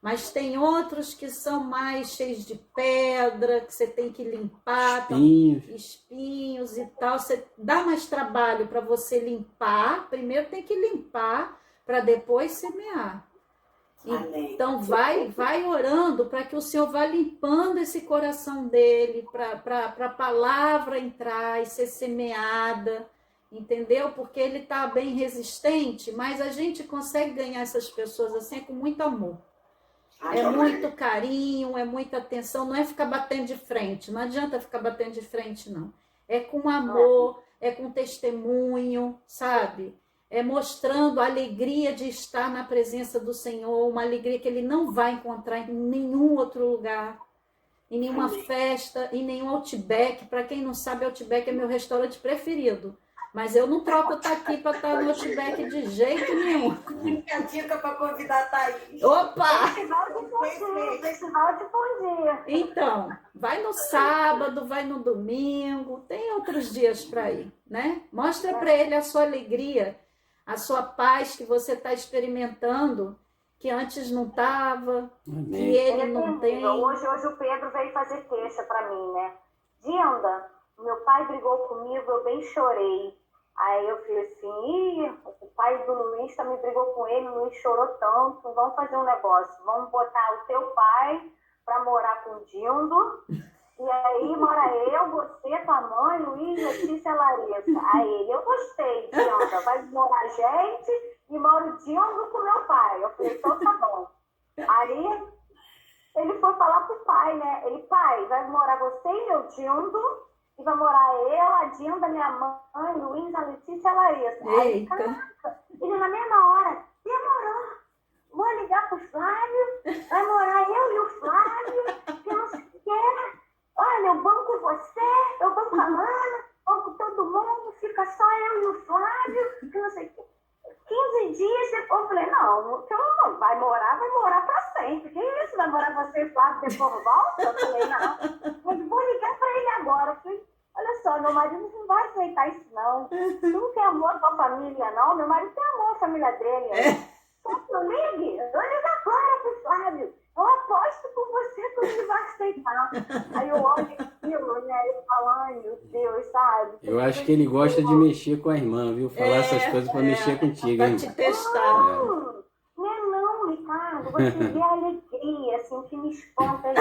Mas tem outros que são mais cheios de pedra, que você tem que limpar, espinhos e tal. Você dá mais trabalho para você limpar. Primeiro tem que limpar para depois semear. Então vai orando para que o Senhor vá limpando esse coração dele, para a palavra entrar e ser semeada. Entendeu? Porque ele está bem resistente, mas a gente consegue ganhar essas pessoas assim com muito amor. É muito carinho, é muita atenção, não é ficar batendo de frente, não adianta ficar batendo de frente, não. É com amor, é com testemunho, sabe? É mostrando a alegria de estar na presença do Senhor, uma alegria que ele não vai encontrar em nenhum outro lugar, em nenhuma festa, em nenhum Outback. Para quem não sabe, Outback é meu restaurante preferido. Mas eu não troco estar aqui para estar no Outback de jeito nenhum. Fica a dica para convidar a Thaís. Opa! Festival de bom dia. Então, vai no sábado, vai no domingo, tem outros dias para ir, né? Mostra para ele a sua alegria, a sua paz que você está experimentando, que antes não estava, que ele não tem. Hoje o Pedro veio fazer queixa para mim, né? Dinda, meu pai brigou comigo, eu bem chorei. Aí eu falei assim, o pai do Luiz também brigou com ele, o Luiz chorou tanto, vamos fazer um negócio, vamos botar o teu pai para morar com o Dindo, e aí mora eu, você, tua mãe, Luiz, Letícia, Larissa. Aí eu gostei, Dinda, vai morar a gente e mora o Dindo com meu pai. Eu falei, então tá bom. Aí ele foi falar pro pai, né? Ele, pai, vai morar você e meu Dindo, e vai morar eu, a Dinda, minha mãe, Luiz, a Letícia e a Larissa. Aí, caraca, ele na mesma hora, demorou. Vou ligar pro Flávio, vai morar eu e o Flávio, que não sei o que. Olha, eu banco você, eu banco a Ana, banco todo mundo, fica só eu e o Flávio, que não sei o que. 15 dias depois eu falei, não, vai morar pra sempre. Que isso? Vai morar você e o Flávio depois volta? Eu falei, não. Mas vou ligar pra ele agora. Eu falei, olha só, meu marido não vai aceitar isso, não. Tu não tem amor com a família, não? Meu marido tem amor com a família dele. Não ligue, eu ligo agora pro Flávio. Eu aposto com você que ele vai aceitar. Aí eu olho aquilo, né? Eu falo, ai meu Deus, sabe? Eu acho que ele gosta de mexer com a irmã, viu? Falar essas coisas para mexer contigo, pra hein? te testar. Não, Ricardo. Você vê a alegria, assim, o que me espanta é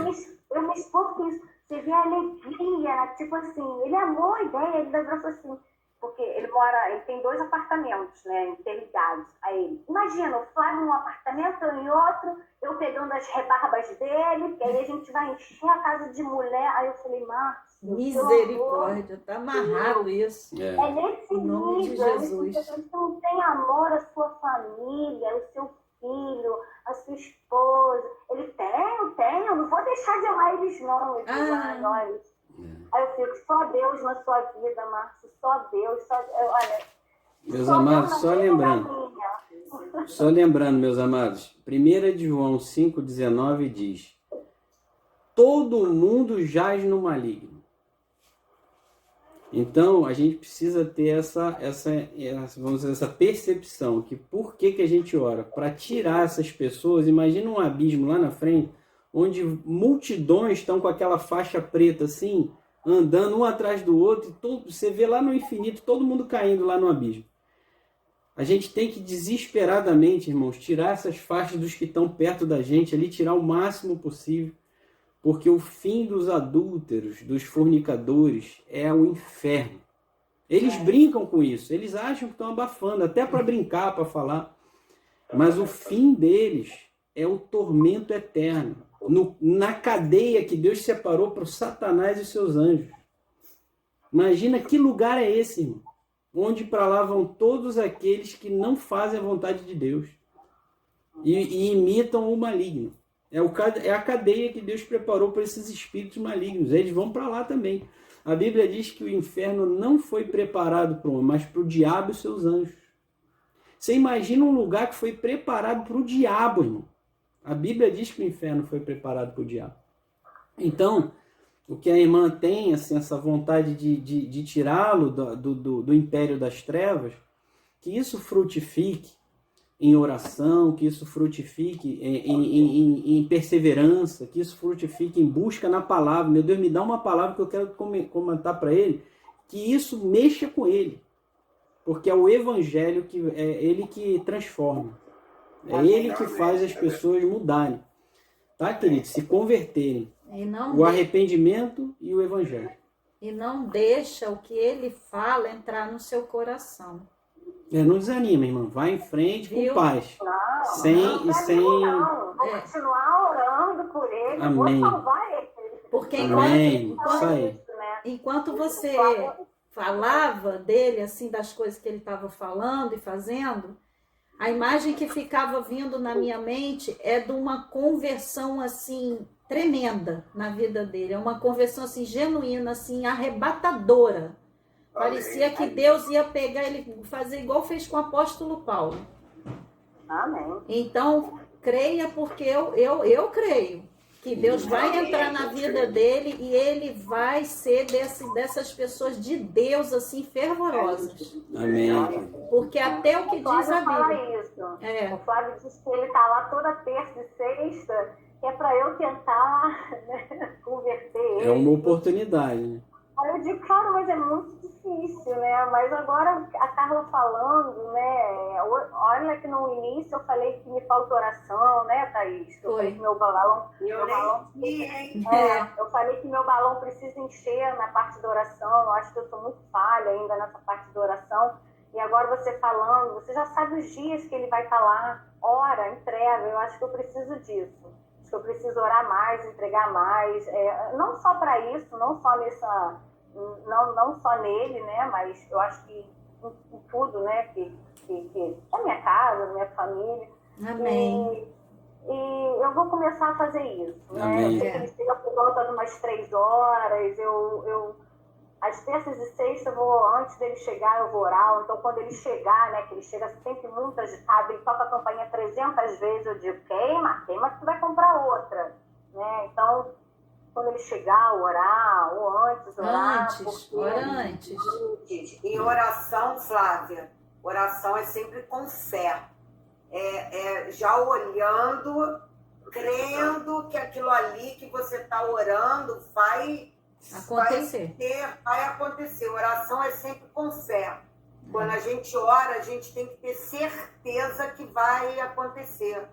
isso. Eu me espanto com isso. Você vê a alegria, tipo assim, ele amou a ideia, ele falou assim, porque ele tem 2 apartamentos, né, interligados a ele. Imagina, o Flávio num apartamento, eu em outro, eu pegando as rebarbas dele, que aí a gente vai encher a casa de mulher. Aí eu falei, Márcio, misericórdia, tá amarrado isso. É nesse nível, de Jesus. Você não tem amor à sua família, ao seu filho, à sua esposa. Ele tem, eu não vou deixar de amar eles não, nós. Aí eu fico, só Deus na sua vida, Márcio, só Deus. Olha, Meus amados, só lembrando, meus amados, 1 de João 5,19 diz: todo mundo jaz no maligno. Então, a gente precisa ter vamos dizer, essa percepção que por que a gente ora? Para tirar essas pessoas. Imagina um abismo lá na frente, onde multidões estão com aquela faixa preta assim, andando um atrás do outro, e você vê lá no infinito todo mundo caindo lá no abismo. A gente tem que desesperadamente, irmãos, tirar essas faixas dos que estão perto da gente ali, tirar o máximo possível, porque o fim dos adúlteros, dos fornicadores, é o inferno. Eles brincam com isso, eles acham que estão abafando, até para brincar, para falar, mas o fim deles é o tormento eterno, na cadeia que Deus separou para o Satanás e seus anjos. Imagina que lugar é esse, irmão, onde para lá vão todos aqueles que não fazem a vontade de Deus e imitam o maligno. É a cadeia que Deus preparou para esses espíritos malignos. Eles vão para lá também. A Bíblia diz que o inferno não foi preparado para o homem, mas para o diabo e seus anjos. Você imagina um lugar que foi preparado para o diabo, irmão. A Bíblia diz que o inferno foi preparado para o diabo. Então, o que a irmã tem, assim, essa vontade de tirá-lo do império das trevas, que isso frutifique em oração, que isso frutifique em perseverança, que isso frutifique em busca na palavra. Meu Deus, me dá uma palavra que eu quero comentar para ele, que isso mexa com ele. Porque é o evangelho que é ele que transforma. É ele que faz as pessoas mudarem. Tá, queridos? Se converterem. O arrependimento e o evangelho. E não deixa o que ele fala entrar no seu coração. Não desanima, irmão. Vai em frente com paz. Vou continuar orando por ele. Amém. Vou salvar ele. Porque enquanto você falava dele, assim, das coisas que ele estava falando e fazendo, a imagem que ficava vindo na minha mente é de uma conversão, assim, tremenda na vida dele. É uma conversão, assim, genuína, assim, arrebatadora. Parecia que Deus ia pegar ele, fazer igual fez com o apóstolo Paulo. Amém. Então, creia, porque eu creio que Deus vai entrar na vida dele e ele vai ser dessas pessoas de Deus, assim, fervorosas. Amém. Porque até o que diz a Bíblia. O Flávio diz que ele está lá toda terça e sexta, que é para eu tentar, né, converter ele. É uma oportunidade, né? Aí eu digo, cara, mas é muito difícil, né? Mas agora a Carla falando, né? Olha que no início eu falei que me falta oração, né, Thaís? Eu falei que meu balão. Eu falei que meu balão precisa encher na parte da oração. Eu acho que eu sou muito falha ainda nessa parte da oração. E agora você falando, você já sabe os dias que ele vai estar lá. Ora, entrega. Eu acho que eu preciso disso. Acho que eu preciso orar mais, entregar mais. Não só para isso, não só nessa. Não só nele, né? Mas eu acho que em tudo, né? Que é minha casa, minha família. Amém. E eu vou começar a fazer isso, né? Amém. Eu sei que ele chega por volta de umas 3 horas. Às terças e sextas, antes dele chegar, eu vou orar. Então, quando ele chegar, né? Que ele chega sempre muito agitado, ele toca a campainha 300 vezes, eu digo, queima que tu vai comprar outra, né? Então, quando ele chegar, orar, ou antes, orar. Ora antes. E oração, Flávia, oração é sempre com fé. Já olhando, crendo que aquilo ali que você está orando vai acontecer. Oração é sempre com fé. Quando a gente ora, a gente tem que ter certeza que vai acontecer.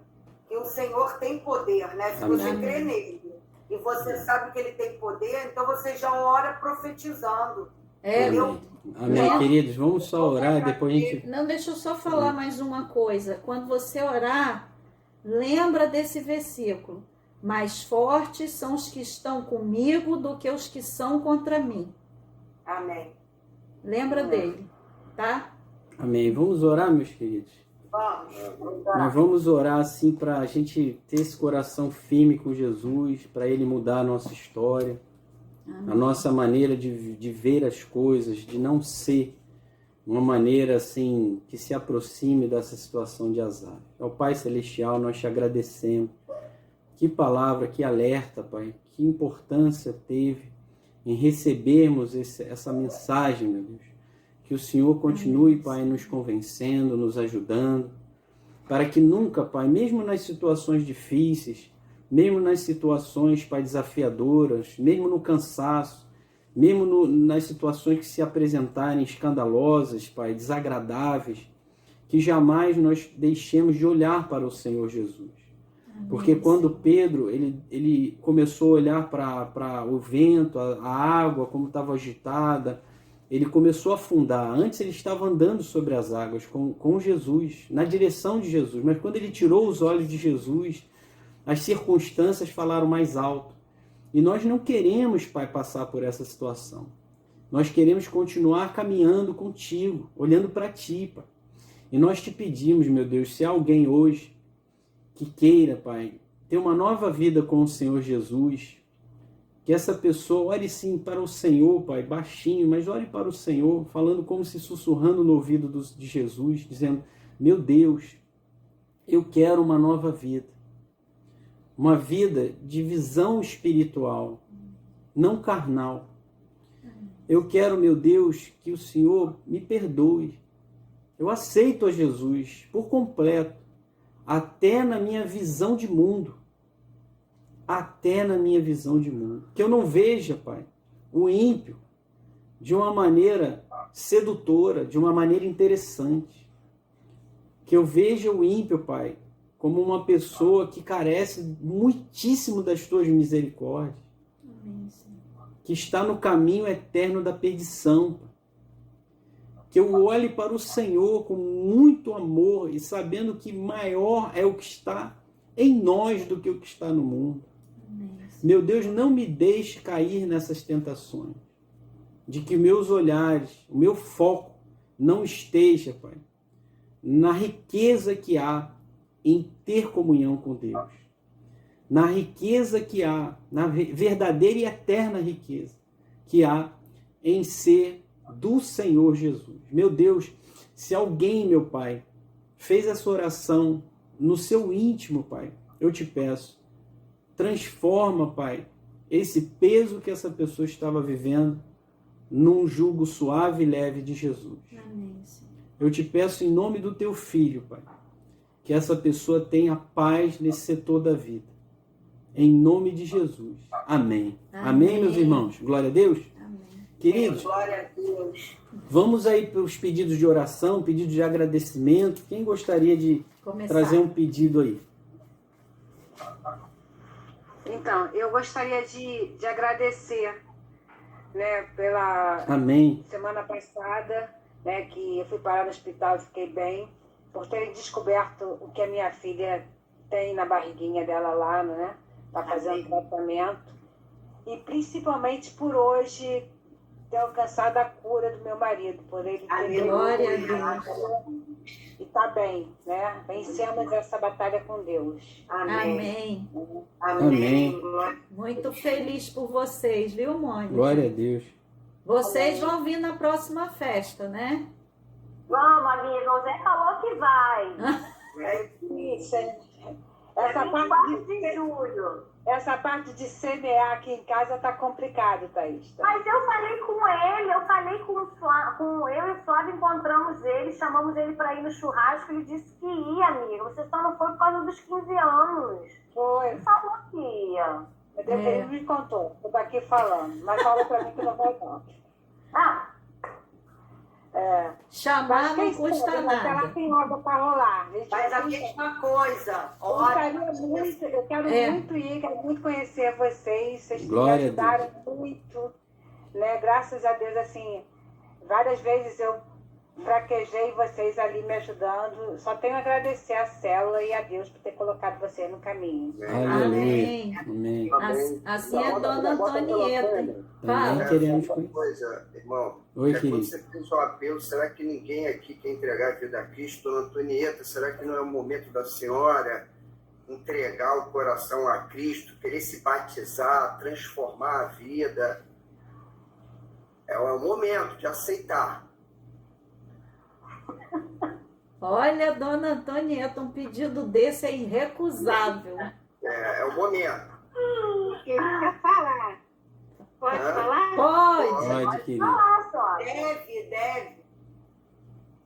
Que o Senhor tem poder, né? Se você crê nele e você sabe que ele tem poder, então você já ora profetizando. Amém, queridos. Vamos só orar e depois a gente... Não, deixa eu só falar mais uma coisa. Quando você orar, lembra desse versículo. Mais fortes são os que estão comigo do que os que são contra mim. Amém. Lembra dele, tá? Amém. Vamos orar, meus queridos? Nós vamos orar assim para a gente ter esse coração firme com Jesus, para ele mudar a nossa história, a nossa maneira de ver as coisas, de não ser uma maneira assim que se aproxime dessa situação de Asaf. Ó Pai Celestial, nós te agradecemos. Que palavra, que alerta, Pai, que importância teve em recebermos essa mensagem, meu Deus. Que o Senhor continue, Pai, nos convencendo, nos ajudando, para que nunca, Pai, mesmo nas situações difíceis, mesmo nas situações, Pai, desafiadoras, mesmo no cansaço, mesmo nas situações que se apresentarem escandalosas, Pai, desagradáveis, que jamais nós deixemos de olhar para o Senhor Jesus. Porque quando Pedro ele começou a olhar para o vento, a água, como estava agitada, ele começou a afundar. Antes ele estava andando sobre as águas com Jesus, na direção de Jesus. Mas quando ele tirou os olhos de Jesus, as circunstâncias falaram mais alto. E nós não queremos, Pai, passar por essa situação. Nós queremos continuar caminhando contigo, olhando para ti, Pai. E nós te pedimos, meu Deus, se há alguém hoje que queira, Pai, ter uma nova vida com o Senhor Jesus, que essa pessoa ore sim para o Senhor, Pai, baixinho, mas ore para o Senhor, falando como se sussurrando no ouvido de Jesus, dizendo: meu Deus, eu quero uma nova vida. Uma vida de visão espiritual, não carnal. Eu quero, meu Deus, que o Senhor me perdoe. Eu aceito a Jesus por completo, até na minha visão de mundo. Até na minha visão de mundo. Que eu não veja, Pai, o ímpio de uma maneira sedutora, de uma maneira interessante. Que eu veja o ímpio, Pai, como uma pessoa que carece muitíssimo das tuas misericórdias, que está no caminho eterno da perdição. Que eu olhe para o Senhor com muito amor e sabendo que maior é o que está em nós do que o que está no mundo. Meu Deus, não me deixe cair nessas tentações, de que meus olhares, o meu foco não esteja, Pai, na riqueza que há em ter comunhão com Deus, na riqueza que há, na verdadeira e eterna riqueza que há em ser do Senhor Jesus. Meu Deus, se alguém, meu Pai, fez essa oração no seu íntimo, Pai, eu te peço, transforma, Pai, esse peso que essa pessoa estava vivendo num jugo suave e leve de Jesus. Amém. Eu te peço em nome do teu Filho, Pai, que essa pessoa tenha paz nesse setor da vida. Em nome de Jesus. Amém. Amém, meus irmãos. Glória a Deus. Amém. Queridos, Glória a Deus. vamos aí para os pedidos de oração, pedidos de agradecimento. Quem gostaria de trazer um pedido aí? Então, eu gostaria de agradecer, né, pela Amém. semana passada, né, que eu fui parar no hospital e fiquei bem, por terem descoberto o que a minha filha tem na barriguinha dela lá, né? Tá fazendo tratamento. E principalmente por hoje ter alcançado a cura do meu marido, por ele ter Glória a Deus. e tá bem, né? Vencemos essa batalha com Deus. Amém. Amém. Muito feliz por vocês, viu, Mônica? Glória a Deus. Vocês vão vir na próxima festa, né? Vamos, amiga. O Zé falou que vai. Isso, É 24 de julho. essa parte de semear aqui em casa tá complicado, Thaís. Mas eu falei com ele, eu falei com eu e o Flávio, encontramos ele, chamamos ele para ir no churrasco, ele disse que ia, amiga. Você só não foi por causa dos 15 anos. Foi. Ele falou que ia. Ele me contou, eu tô aqui falando, mas falou pra mim que não vai não. Ah, Chamar não custa Ela nada. tem água para rolar. Faz a mesma coisa. Eu quero muito ir, quero muito conhecer vocês. Vocês Glória a me ajudaram muito. Né? Graças a Deus, assim, várias vezes eu fraquejei vocês ali me ajudando. Só tenho a agradecer a célula e a Deus por ter colocado vocês no caminho. Amém. Amém. Assim é Dona Antonieta. Também Fala. queremos Uma conhecer. coisa, irmão. Oi, Quando querido. você fez o apelo, será que ninguém aqui quer entregar a vida a Cristo? Dona Antonieta, será que não é o momento da senhora entregar o coração a Cristo, querer se batizar, transformar a vida? É o momento de aceitar. Olha, dona Antonieta, um pedido desse é irrecusável. É o momento. Queria falar. Pode falar? Pode, querido. Falar só. Deve.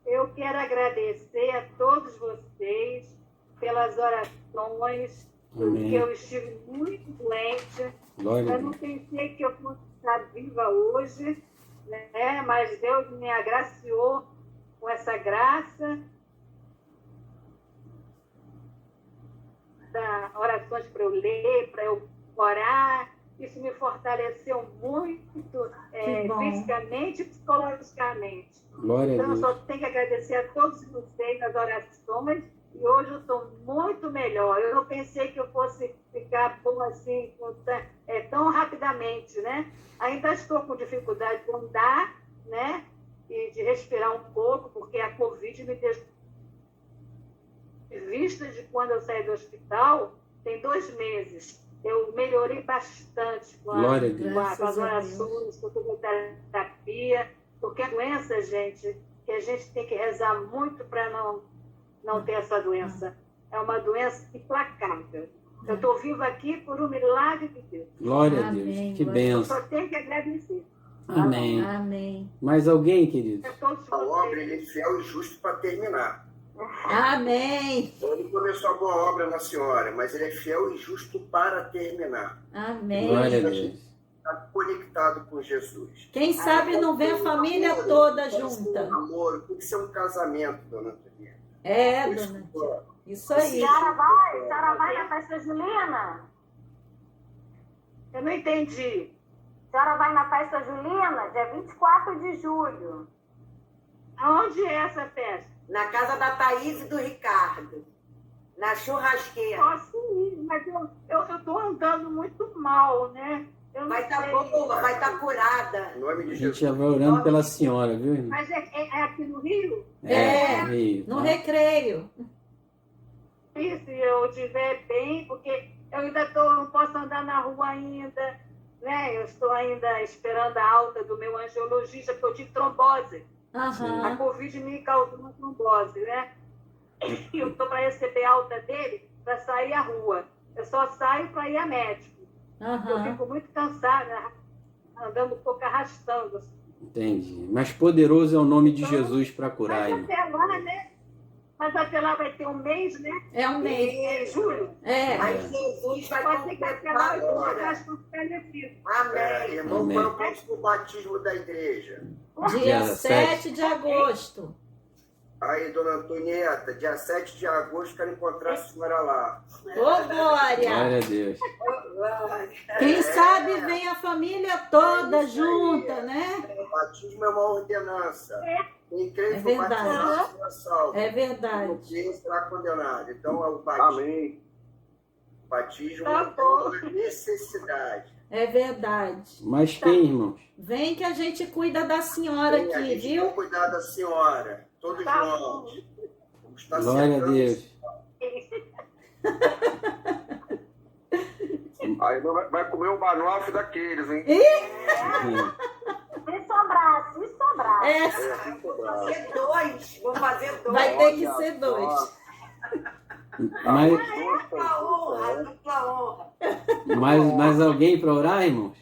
Eu quero agradecer a todos vocês pelas orações, porque Amém. eu estive muito doente. Glória a Eu não Deus. pensei que eu fosse estar viva hoje, né? Mas Deus me agraciou com essa graça. Da orações para eu ler, para eu orar. Isso me fortaleceu muito Que bom. fisicamente e psicologicamente. Glória a Então, eu Deus. só tenho que agradecer a todos vocês as orações e hoje eu estou muito melhor. Eu não pensei que eu fosse ficar bom assim tão rapidamente, né? Ainda estou com dificuldade de andar, né? E de respirar um pouco, porque a Covid me deixou. Vista de quando eu saí do hospital, tem 2 meses. Eu melhorei bastante com Glória a Deus. com as Graças a orações, com a terapia, porque a doença, gente, que a gente tem que rezar muito para não ter essa doença. É uma doença implacável. Eu estou viva aqui por um milagre de Deus. Glória a Amém, Deus. Que glória a Eu benção. só tenho que agradecer Amém. Amém. Mais alguém, querido? a todos A obra, vocês. ele é fiel e justo para terminar. Amém. Ele começou a boa obra na senhora, mas ele é fiel e justo para terminar. Amém. Glória a Deus. Está conectado com Jesus. Quem sabe não vem a família toda junta. Amor, tem que ser um casamento, dona Antonieta. É, Isso, dona Tia. Isso aí. A senhora vai na festa julina? Eu não entendi. A senhora vai na festa julina, dia 24 de julho. Aonde é essa festa? Na casa da Thaís e do Ricardo. Na churrasqueira. Posso ir, mas eu estou andando muito mal, né? Eu não Vai estar sei. boa, vai estar curada. Em nome A de gente Jesus. já vai orando pela senhora, viu, irmão? Mas é aqui no Rio? É, Rio, No tá? recreio. E se eu estiver bem, porque eu ainda não posso andar na rua ainda, né? Eu estou ainda esperando a alta do meu angiologista, porque eu tive trombose. A Aham. Covid me causou uma trombose, né? E eu estou para receber a alta dele para sair à rua. Eu só saio para ir a médico. Eu Aham. fico muito cansada, andando um pouco arrastando. Entendi. Mas poderoso é o nome de Jesus para curar, Mas irmão. até lá, né? Mas até lá vai ter um mês, né? É um mês. Em julho. É. Mas Jesus vai Pode ser que até lá eu esteja agora. mais fortalecido. Amém. Irmão, Amém. qual é o próximo batismo da igreja? Dia Dia 7 de agosto. Aí, dona Antonieta, dia 7 de agosto, quero encontrar a senhora lá. Ô, Glória! Glória a Deus. Quem sabe vem a família toda junta, né? O batismo é uma ordenança. Quem crê É e for verdade. batizado será salvo. É Quem verdade. não crê será condenado. Então, o Amém. batismo Tá é bom. uma necessidade. É verdade. Mas quem, irmãos? Vem que a gente cuida da senhora A aqui, gente viu? vai cuidar da senhora. Todos Tá nós. Vamos estar Glória a cercando Deus. Aí vai comer um banoffee daqueles, hein? Se sobrar, se sobrar. É, Vou fazer 2. Vou fazer 2. vai ter que ser 2. Mais, Dupla honra, dupla honra. mais alguém para orar, irmãos?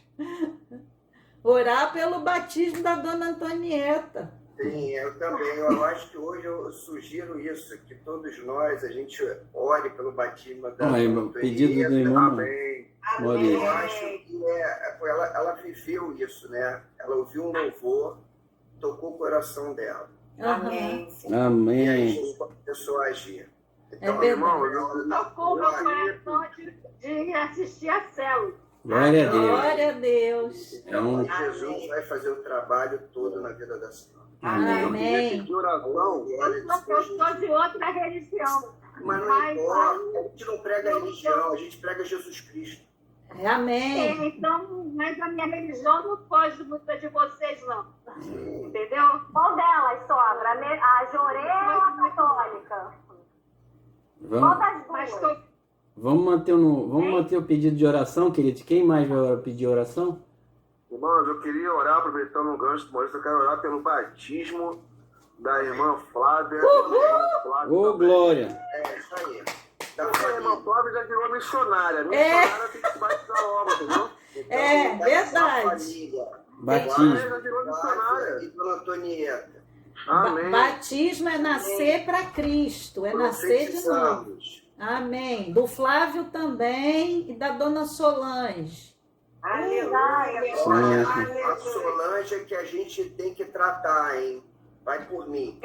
Orar pelo batismo da dona Antonieta. Sim, eu também. Eu acho que hoje eu sugiro isso, que todos nós, a gente ore pelo batismo da Ah, irmão, Antonieta. pedido do irmão. Amém. Maurício. Eu acho que ela viveu isso, né? Ela ouviu um louvor, tocou o coração dela. Aham. Amém. E aí Amém. começou a agir. É verdade. irmão, Tocou meu coração de assistir a célula. Glória a Deus. Glória a Deus. Então, Jesus vai fazer o trabalho todo na vida da senhora. Amém. Amém. De oração. Eu sou de outra religião. Mas não importa, a gente não prega religião, a gente prega Jesus Cristo. Amém. Então, mas a minha religião não foge muito da de vocês, não. Entendeu? Qual delas, sogra? A Jorê ou a católica? Qual Vamos, das Mas duas? tô vamos manter o pedido de oração, queridos. Quem mais vai pedir oração? Irmãos, eu queria orar, aproveitando o gancho do Maurício, eu quero orar pelo batismo da irmã Flávia. Ô, Glória! É, isso aí. Da A irmã família. Flávia já virou missionária. Missionária tem que batizar a obra, entendeu? Então, É, da verdade. família. Batismo. Já virou missionária. Flávia e Dona Antonieta. Amém. Batismo é nascer para Cristo, é nascer de novo. Profetizamos. Amém. Do Flávio também e da dona Solange. Aleluia. Certo. A Solange é que a gente tem que tratar, hein? Vai por mim.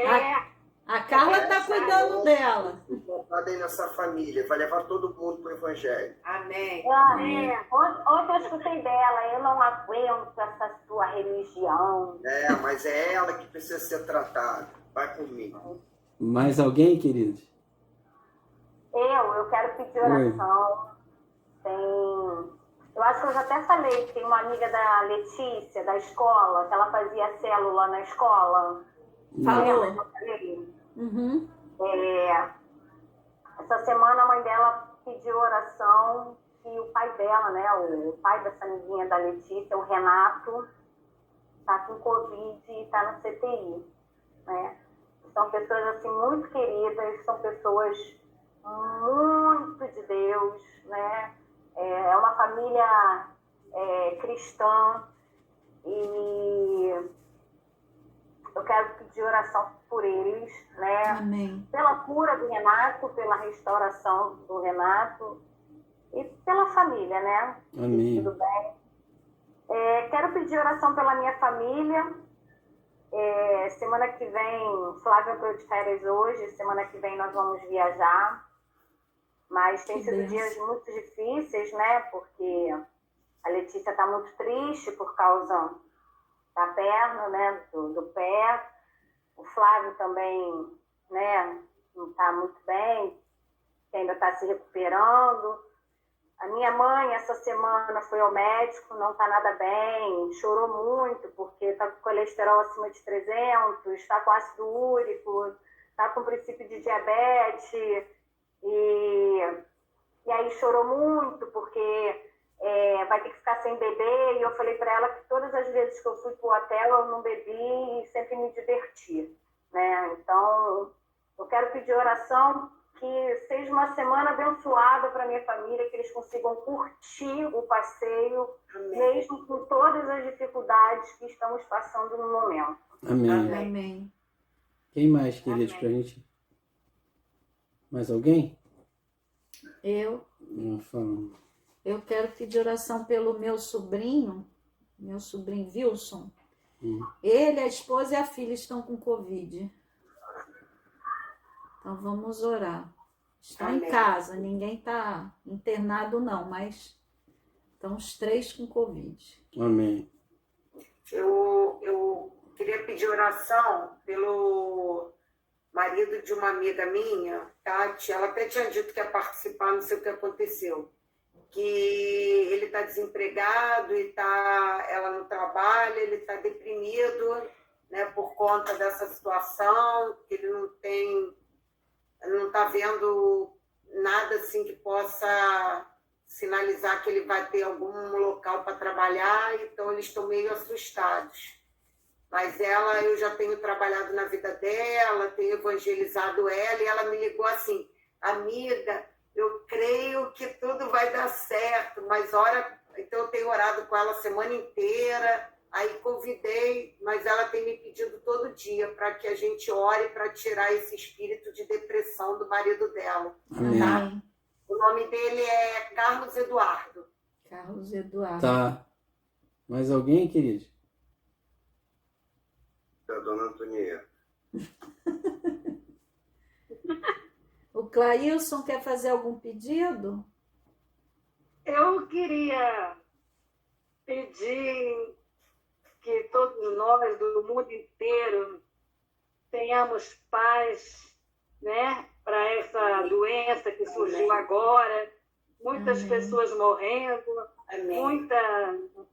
A Carla está cuidando dela. Tratada aí nessa família. Vai levar todo mundo pro Evangelho. Amém. Ontem eu escutei dela, eu não aguento essa sua religião. É, mas é ela que precisa ser tratada. Vai por mim. Mais alguém, queridos? Eu quero pedir oração. Eu acho que eu já até falei que tem uma amiga da Letícia, da escola, que ela fazia célula na escola. Falou. Lembra que eu falei? Uhum. Essa semana a mãe dela pediu oração que o pai dela, né, o pai dessa amiguinha da Letícia, o Renato, está com Covid e está no CTI, né? São pessoas assim muito queridas, são pessoas muito de Deus, né? É uma família cristã e eu quero pedir oração por eles, né? Amém. Pela cura do Renato, pela restauração do Renato e pela família, né? Amém. Tudo bem. Quero pedir oração pela minha família. Semana que vem, Flávia entrou de férias hoje, semana que vem nós vamos viajar. Mas tem sido dias muito difíceis, né? Porque a Letícia está muito triste por causa da perna, né? Do pé. O Flávio também, né? Não está muito bem, ainda está se recuperando. A minha mãe, essa semana, foi ao médico, não está nada bem, chorou muito, porque está com colesterol acima de 300, está com ácido úrico, está com princípio de diabetes, e aí chorou muito, porque vai ter que ficar sem beber, e eu falei para ela que todas as vezes que eu fui para o hotel, eu não bebi e sempre me diverti, né? Então, eu quero pedir oração que seja uma semana abençoada para minha família, que eles consigam curtir o passeio, mesmo com todas as dificuldades que estamos passando no momento. Amém. Amém. Quem mais, queridos, pra gente? Mais alguém? Eu quero pedir oração pelo meu sobrinho Wilson. Ele, a esposa e a filha estão com Covid. Então vamos orar. Estão em casa, ninguém está internado não, mas estão os 3 com Covid. Amém. Eu queria pedir oração pelo marido de uma amiga minha, Tati. Ela até tinha dito que ia participar, não sei o que aconteceu. Que ele está desempregado e ela não trabalha, ele está deprimido, né, por conta dessa situação, que ele não está vendo nada assim que possa sinalizar que ele vai ter algum local para trabalhar, então eles estão meio assustados. Mas eu já tenho trabalhado na vida dela, tenho evangelizado ela, e ela me ligou assim: amiga, eu creio que tudo vai dar certo, mas então eu tenho orado com ela a semana inteira, aí convidei, mas ela tem me pedido todo dia para que a gente ore para tirar esse espírito de depressão do marido dela. Amém. Tá? O nome dele é Carlos Eduardo. Carlos Eduardo. Tá. Mais alguém, querido? Da Dona Antonieta. O Clailson quer fazer algum pedido? Eu queria pedir que todos nós do mundo inteiro tenhamos paz, né, para essa doença que surgiu agora, muitas pessoas morrendo, muita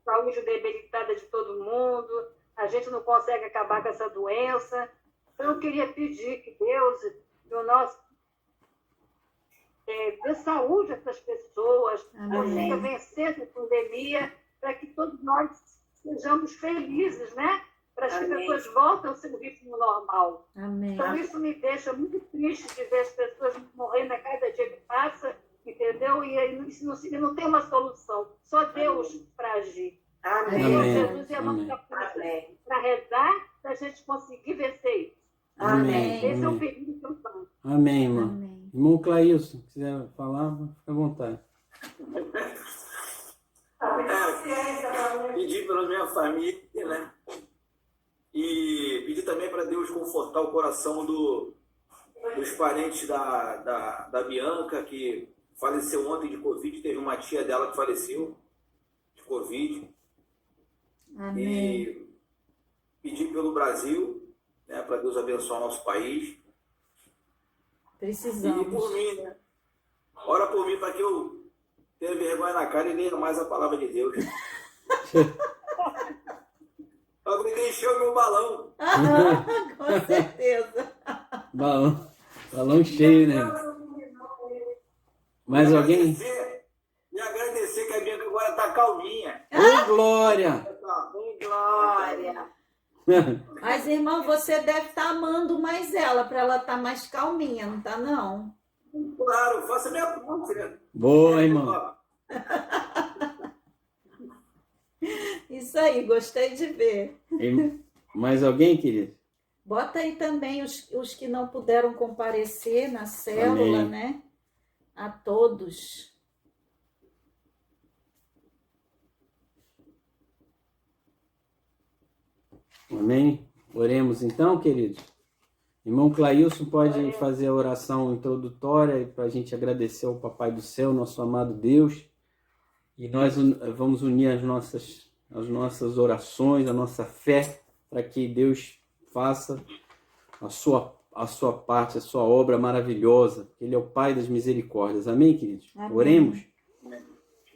saúde debilitada de todo mundo, a gente não consegue acabar com essa doença. Então eu queria pedir que Deus, o nosso dê saúde a essas pessoas, consiga vencer essa pandemia, para que todos nós sejamos felizes, né? para que as Amém. pessoas voltem ao seu ritmo normal. Amém. Então, isso me deixa muito triste de ver as pessoas morrendo a cada dia que passa, entendeu? E aí isso não tem uma solução. Só Deus para agir. Amém. Amém. Jesus é a Amém. nossa força Amém. para rezar, para a gente conseguir vencer isso. Amém. Esse é o Amém. perigo que eu falo. Amém, irmã. Amém. Irmão Clailson, se quiser falar, fica à vontade. Pedir pela minha família, né? E pedir também para Deus confortar o coração dos parentes da Bianca, que faleceu ontem de Covid. Teve uma tia dela que faleceu de Covid. Amém. E pedir pelo Brasil, né? Para Deus abençoar nosso país. E por Precisamos. mim, né? Ora por mim para que eu tenha vergonha na cara e leia mais a palavra de Deus. Alguém encheu meu balão. Com certeza. Balão cheio, né? Mais alguém? E agradecer que a Bianca agora está calminha. Ô, Glória! Glória. Mas, irmão, você deve estar amando mais ela, para ela estar mais calminha, não tá, não? Claro, faça minha parte, né? Boa, irmão. Isso aí, gostei de ver. Mais alguém, querido? Bota aí também os que não puderam comparecer na célula, Amém. né? A todos. Amém? Oremos então, queridos. Irmão Clailson pode fazer a oração introdutória para a gente agradecer ao Papai do Céu, nosso amado Deus. E nós vamos unir as nossas orações, a nossa fé, para que Deus faça a sua parte, a sua obra maravilhosa. Ele é o Pai das misericórdias. Amém, queridos? Amém. Oremos.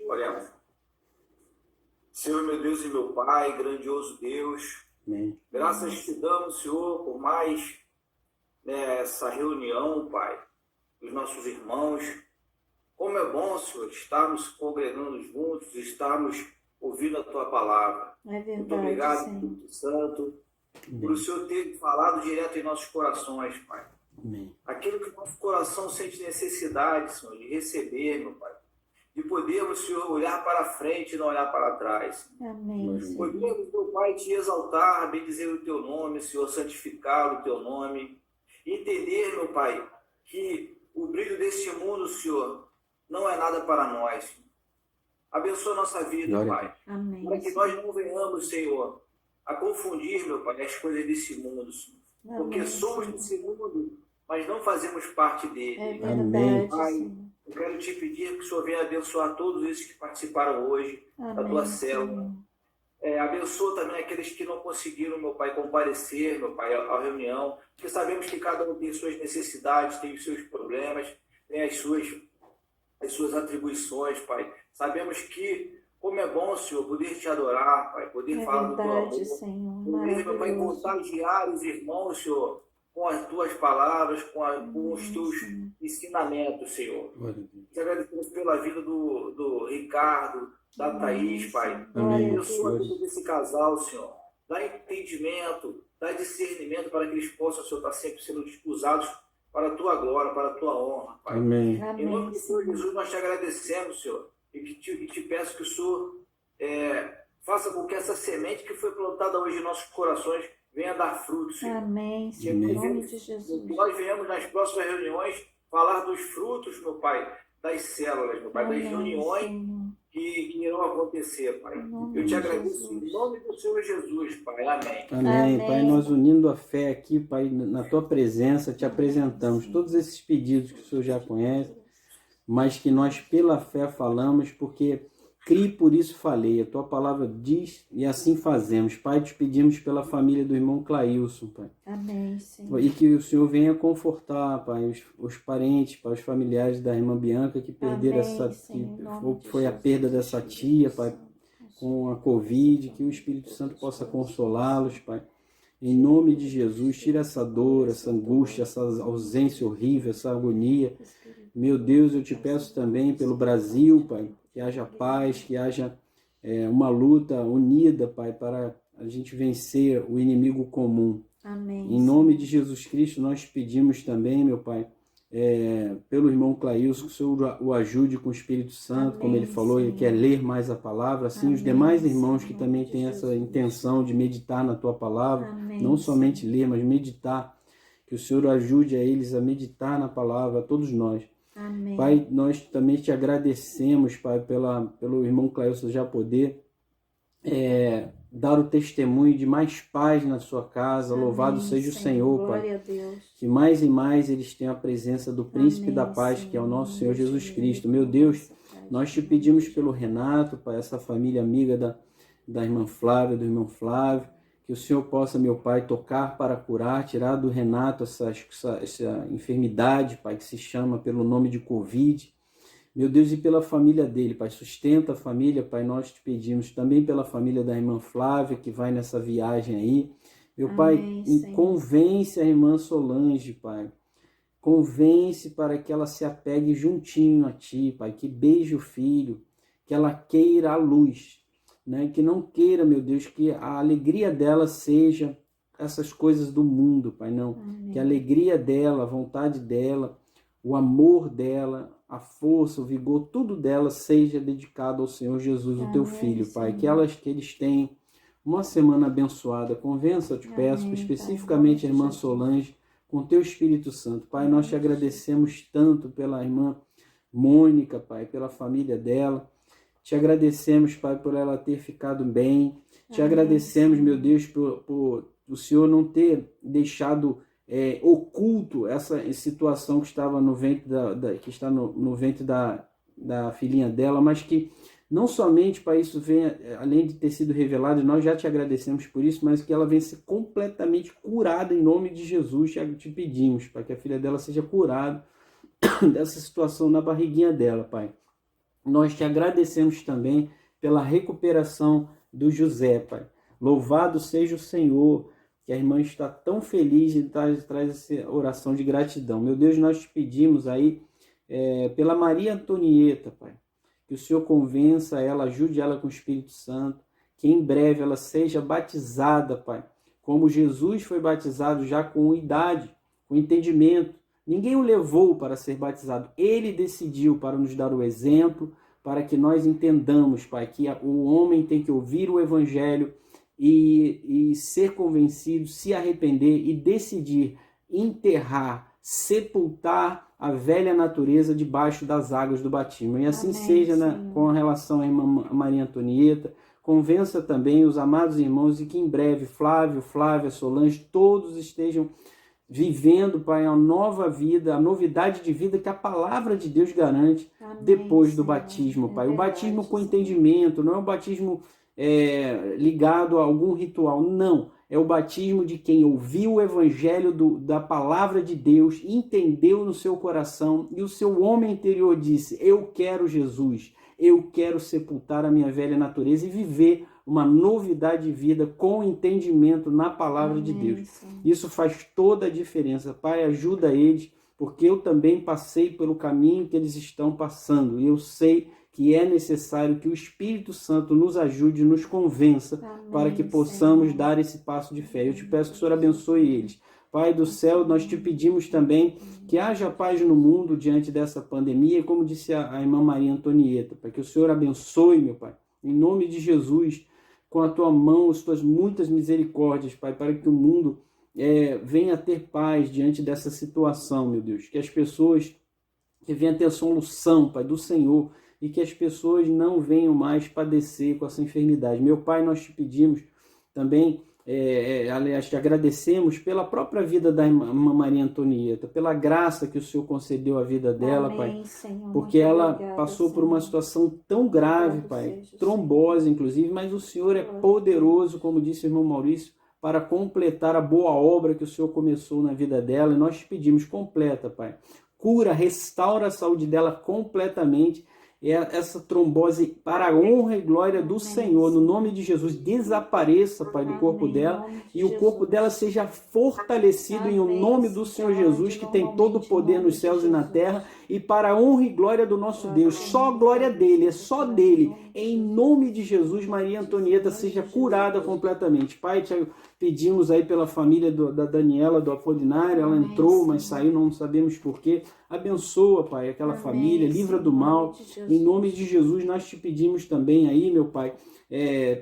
Oremos. Senhor, meu Deus e meu Pai, grandioso Deus, Amém. graças te damos, Senhor, por mais essa reunião, Pai, dos nossos irmãos. Como é bom, Senhor, estarmos congregando juntos, estarmos ouvindo a Tua palavra. É verdade, Muito obrigado, Senhor. Espírito Santo, por Amém. o Senhor ter falado direto em nossos corações, Pai. Amém. Aquilo que o nosso coração sente necessidade, Senhor, de receber, meu Pai. De podermos, Senhor, olhar para frente e não olhar para trás. Amém, Senhor. Podermos, meu Pai, te exaltar, bendizer o Teu nome, Senhor, santificar o Teu nome. Entender, meu Pai, que o brilho deste mundo, Senhor, não é nada para nós. Abençoa a nossa vida, Glória. Pai. Amém, Para que Senhor. nós não venhamos, Senhor, a confundir, meu Pai, as coisas desse mundo, Senhor. Porque Amém, somos Senhor. desse mundo, mas não fazemos parte É dele. verdade, Pai, Senhor. eu quero te pedir que o Senhor venha abençoar todos esses que participaram hoje da tua Amém, célula. Senhor. Abençoa também aqueles que não conseguiram, meu Pai, comparecer, meu Pai, à reunião, porque sabemos que cada um tem suas necessidades, tem os seus problemas, tem as suas atribuições, Pai. Sabemos que, como é bom, Senhor, poder te adorar, Pai, poder É falar do teu amor, verdade, Senhor. poder, meu Pai, Maravilhoso. contagiar os irmãos, Senhor, com as tuas palavras, com os teus ensinamentos, Senhor. Glória a Deus. Te agradecemos pela vida do Ricardo, da Thaís, Pai. Amém. Abençoa a vida desse casal, Senhor. Dá entendimento, dá discernimento para que eles possam, Senhor, estar sempre sendo usados para a tua glória, para a tua honra, Pai. Amém. Em nome Amém, do Senhor Senhor. Jesus, nós te agradecemos, Senhor, e te peço que o Senhor faça com que essa semente que foi plantada hoje em nossos corações venha dar frutos, Senhor. Amém, Que Senhor. Em nós nome de Jesus. nós venhamos nas próximas reuniões falar dos frutos, meu Pai, das células, meu Pai, das Amém, reuniões Senhor. que irão acontecer, Pai. Em nome Eu te de agradeço Jesus. em nome do Senhor Jesus, Pai. Amém. Amém. Amém. Pai, nós unindo a fé aqui, Pai, na Tua presença, te apresentamos todos esses pedidos que o Senhor já conhece, mas que nós pela fé falamos, porque criei, por isso falei. A Tua palavra diz e assim fazemos. Pai, te pedimos pela família do irmão Clailson, Pai. Amém, Senhor. E que o Senhor venha confortar, Pai, os parentes, Pai, os familiares da irmã Bianca que perderam Amém, essa... Senhor, em nome Foi, de foi a Jesus. perda dessa tia, Pai, com a Covid, que o Espírito Santo possa consolá-los, Pai. Em nome de Jesus, tira essa dor, essa angústia, essa ausência horrível, essa agonia. Meu Deus, eu te peço também pelo Brasil, Pai, que haja paz, que haja uma luta unida, Pai, para a gente vencer o inimigo comum. Amém. Em nome de Jesus Cristo, nós pedimos também, meu Pai, pelo irmão Clailson, que o Senhor o ajude com o Espírito Santo, como ele falou, ele quer ler mais a palavra, assim os demais irmãos que também têm essa intenção de meditar na Tua palavra, não somente ler, mas meditar, que o Senhor ajude a eles a meditar na palavra, a todos nós. Amém. Pai, nós também te agradecemos, Pai, pelo irmão Clailson já poder dar o testemunho de mais paz na sua casa. Amém, louvado seja o Senhor, Pai. Glória a Deus. Que mais e mais eles tenham a presença do Príncipe Amém, da Paz, Senhor. que é o nosso Senhor Jesus Cristo. Meu Deus, nós te pedimos pelo Renato, Pai, essa família amiga da irmã Flávia, do irmão Flávio, que o Senhor possa, meu Pai, tocar para curar, tirar do Renato essa enfermidade, Pai, que se chama pelo nome de Covid. Meu Deus, e pela família dele, Pai, sustenta a família, Pai, nós te pedimos também pela família da irmã Flávia, que vai nessa viagem aí. Meu Pai, convence a irmã Solange, Pai, convence para que ela se apegue juntinho a Ti, Pai, que beije o filho, que ela queira a luz, né? Que não queira, meu Deus, que a alegria dela seja essas coisas do mundo, Pai, não. Amém. Que a alegria dela, a vontade dela, o amor dela, a força, o vigor, tudo dela seja dedicado ao Senhor Jesus, o Teu Filho, Pai. Que eles tenham uma semana abençoada. Convença, eu te peço, especificamente a irmã Solange, com Teu Espírito Santo. Pai, nós te agradecemos tanto pela irmã Mônica, Pai, pela família dela. Te agradecemos, Pai, por ela ter ficado bem. Te agradecemos, meu Deus, por o Senhor não ter deixado oculto essa situação que estava no ventre que está no ventre da filhinha dela, mas que não somente para isso venha, além de ter sido revelado, nós já te agradecemos por isso, mas que ela venha ser completamente curada em nome de Jesus. Te pedimos, Pai, que a filha dela seja curada dessa situação na barriguinha dela, Pai. Nós te agradecemos também pela recuperação do José, Pai. Louvado seja o Senhor, que a irmã está tão feliz e traz essa oração de gratidão. Meu Deus, nós te pedimos aí pela Maria Antonieta, Pai, que o Senhor convença ela, ajude ela com o Espírito Santo, que em breve ela seja batizada, Pai, como Jesus foi batizado já com idade, com entendimento. Ninguém o levou para ser batizado, ele decidiu para nos dar o exemplo, para que nós entendamos, Pai, que o homem tem que ouvir o Evangelho e ser convencido, se arrepender e decidir enterrar, sepultar a velha natureza debaixo das águas do batismo. E assim seja com relação à irmã Maria Antonieta. Convença também os amados irmãos e que em breve Flávio, Flávia, Solange, todos estejam vivendo, Pai, a nova vida, a novidade de vida que a palavra de Deus garante depois do batismo, Pai. O batismo com entendimento, não é o batismo ligado a algum ritual, não. É o batismo de quem ouviu o evangelho da palavra de Deus, entendeu no seu coração e o seu homem interior disse: eu quero Jesus, eu quero sepultar a minha velha natureza e viver uma novidade de vida com entendimento na palavra de Deus. Isso faz toda a diferença. Pai, ajuda eles, porque eu também passei pelo caminho que eles estão passando e eu sei que é necessário que o Espírito Santo nos ajude, nos convença, para que possamos dar esse passo de fé. Eu te peço que o Senhor abençoe eles. Pai do céu, nós te pedimos também que haja paz no mundo diante dessa pandemia, como disse a irmã Maria Antonieta, para que o Senhor abençoe, meu Pai, em nome de Jesus, com a tua mão, as tuas muitas misericórdias, Pai, para que o mundo venha a ter paz diante dessa situação, meu Deus, que as pessoas que venham a ter a solução, Pai, do Senhor, e que as pessoas não venham mais padecer com essa enfermidade. Meu Pai, nós te pedimos também, aliás, te agradecemos pela própria vida da irmã Maria Antonieta, pela graça que o Senhor concedeu à vida dela, Pai, Senhor, porque ela passou por uma situação tão grave, Pai, trombose inclusive, mas o Senhor é poderoso, como disse o irmão Maurício, para completar a boa obra que o Senhor começou na vida dela, e nós te pedimos, completa, Pai. Cura, restaura a saúde dela completamente essa trombose para a honra e glória do Senhor. No nome de Jesus, desapareça, Pai, do corpo dela e o corpo dela seja fortalecido em o nome do Senhor Jesus, que tem todo o poder nos céus e na terra, e para a honra e glória do nosso Deus. Só a glória dele, é só dele. Em nome de Jesus, Maria Antonieta seja curada completamente. Pai, te pedimos aí pela família da Daniela, do Apolinário, ela entrou, mas saiu, não sabemos porquê. Abençoa, Pai, aquela família, livra do mal. Em nome de Jesus, nós te pedimos também aí, meu Pai,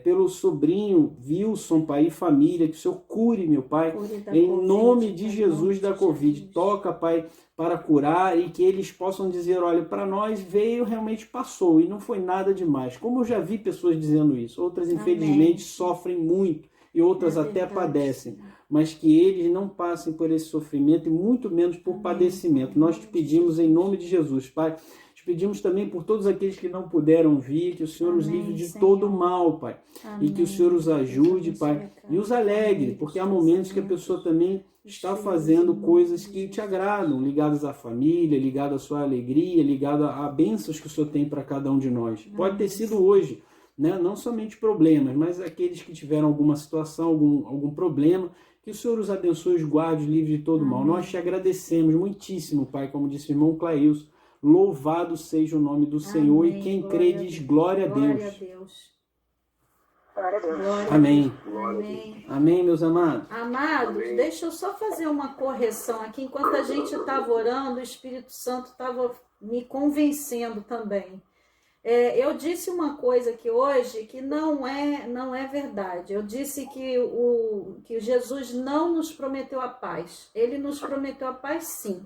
pelo sobrinho Wilson, Pai, e família, que o Senhor cure, meu Pai, em nome de Jesus da Covid. Toca, Pai, para curar e que eles possam dizer, olha, para nós veio, realmente passou e não foi nada demais. Como eu já vi pessoas dizendo isso, outras infelizmente sofrem muito e outras até padecem, mas que eles não passem por esse sofrimento e muito menos por padecimento. Nós te pedimos em nome de Jesus, Pai. Te pedimos também por todos aqueles que não puderam vir, que o Senhor os livre de todo o mal, Pai. E que o Senhor os ajude, Pai, e os alegre, porque há momentos que a pessoa também está fazendo coisas que te agradam, ligadas à família, ligado à sua alegria, ligado a bênçãos que o Senhor tem para cada um de nós. Pode ter sido hoje, né? Não somente problemas, mas aqueles que tiveram alguma situação, algum problema, que o Senhor os abençoe, os guarde, os livre de todo mal. Nós te agradecemos muitíssimo, Pai, como disse o irmão Clailson. Louvado seja o nome do Senhor, e quem crê diz glória a Deus. Glória a Deus. Amém. Amém. Amém, meus amados. Amados, deixa eu só fazer uma correção aqui. Enquanto a gente estava orando, o Espírito Santo estava me convencendo também. Eu disse uma coisa aqui hoje que não é verdade. Eu disse que Jesus não nos prometeu a paz. Ele nos prometeu a paz, sim.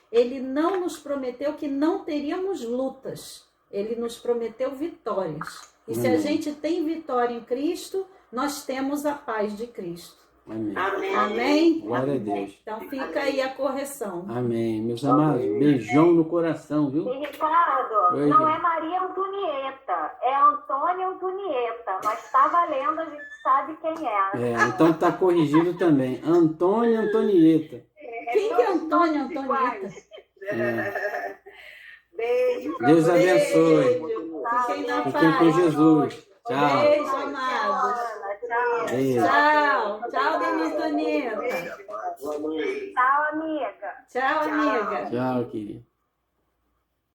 Ele não nos prometeu que não teríamos lutas. Ele nos prometeu vitórias. E se a gente tem vitória em Cristo, nós temos a paz de Cristo. Amém. Amém? Glória a Deus. Então fica aí a correção. Amém. Meus amados, beijão no coração, viu? E Ricardo, Oi, não gente. é Maria Antonieta, é Antônio Antonieta, mas está valendo, a gente sabe quem é. Então tá corrigido também. Antônio Antonieta. Quem que é Antônio Antonieta? Beijo. Deus abençoe. Fiquem na Fiquem paz. com Jesus. Tchau. Beijo, amados. Beijo. Tchau. Tchau, Dona Antonieta. Tchau, amiga. Tchau, amiga. Tchau, querido.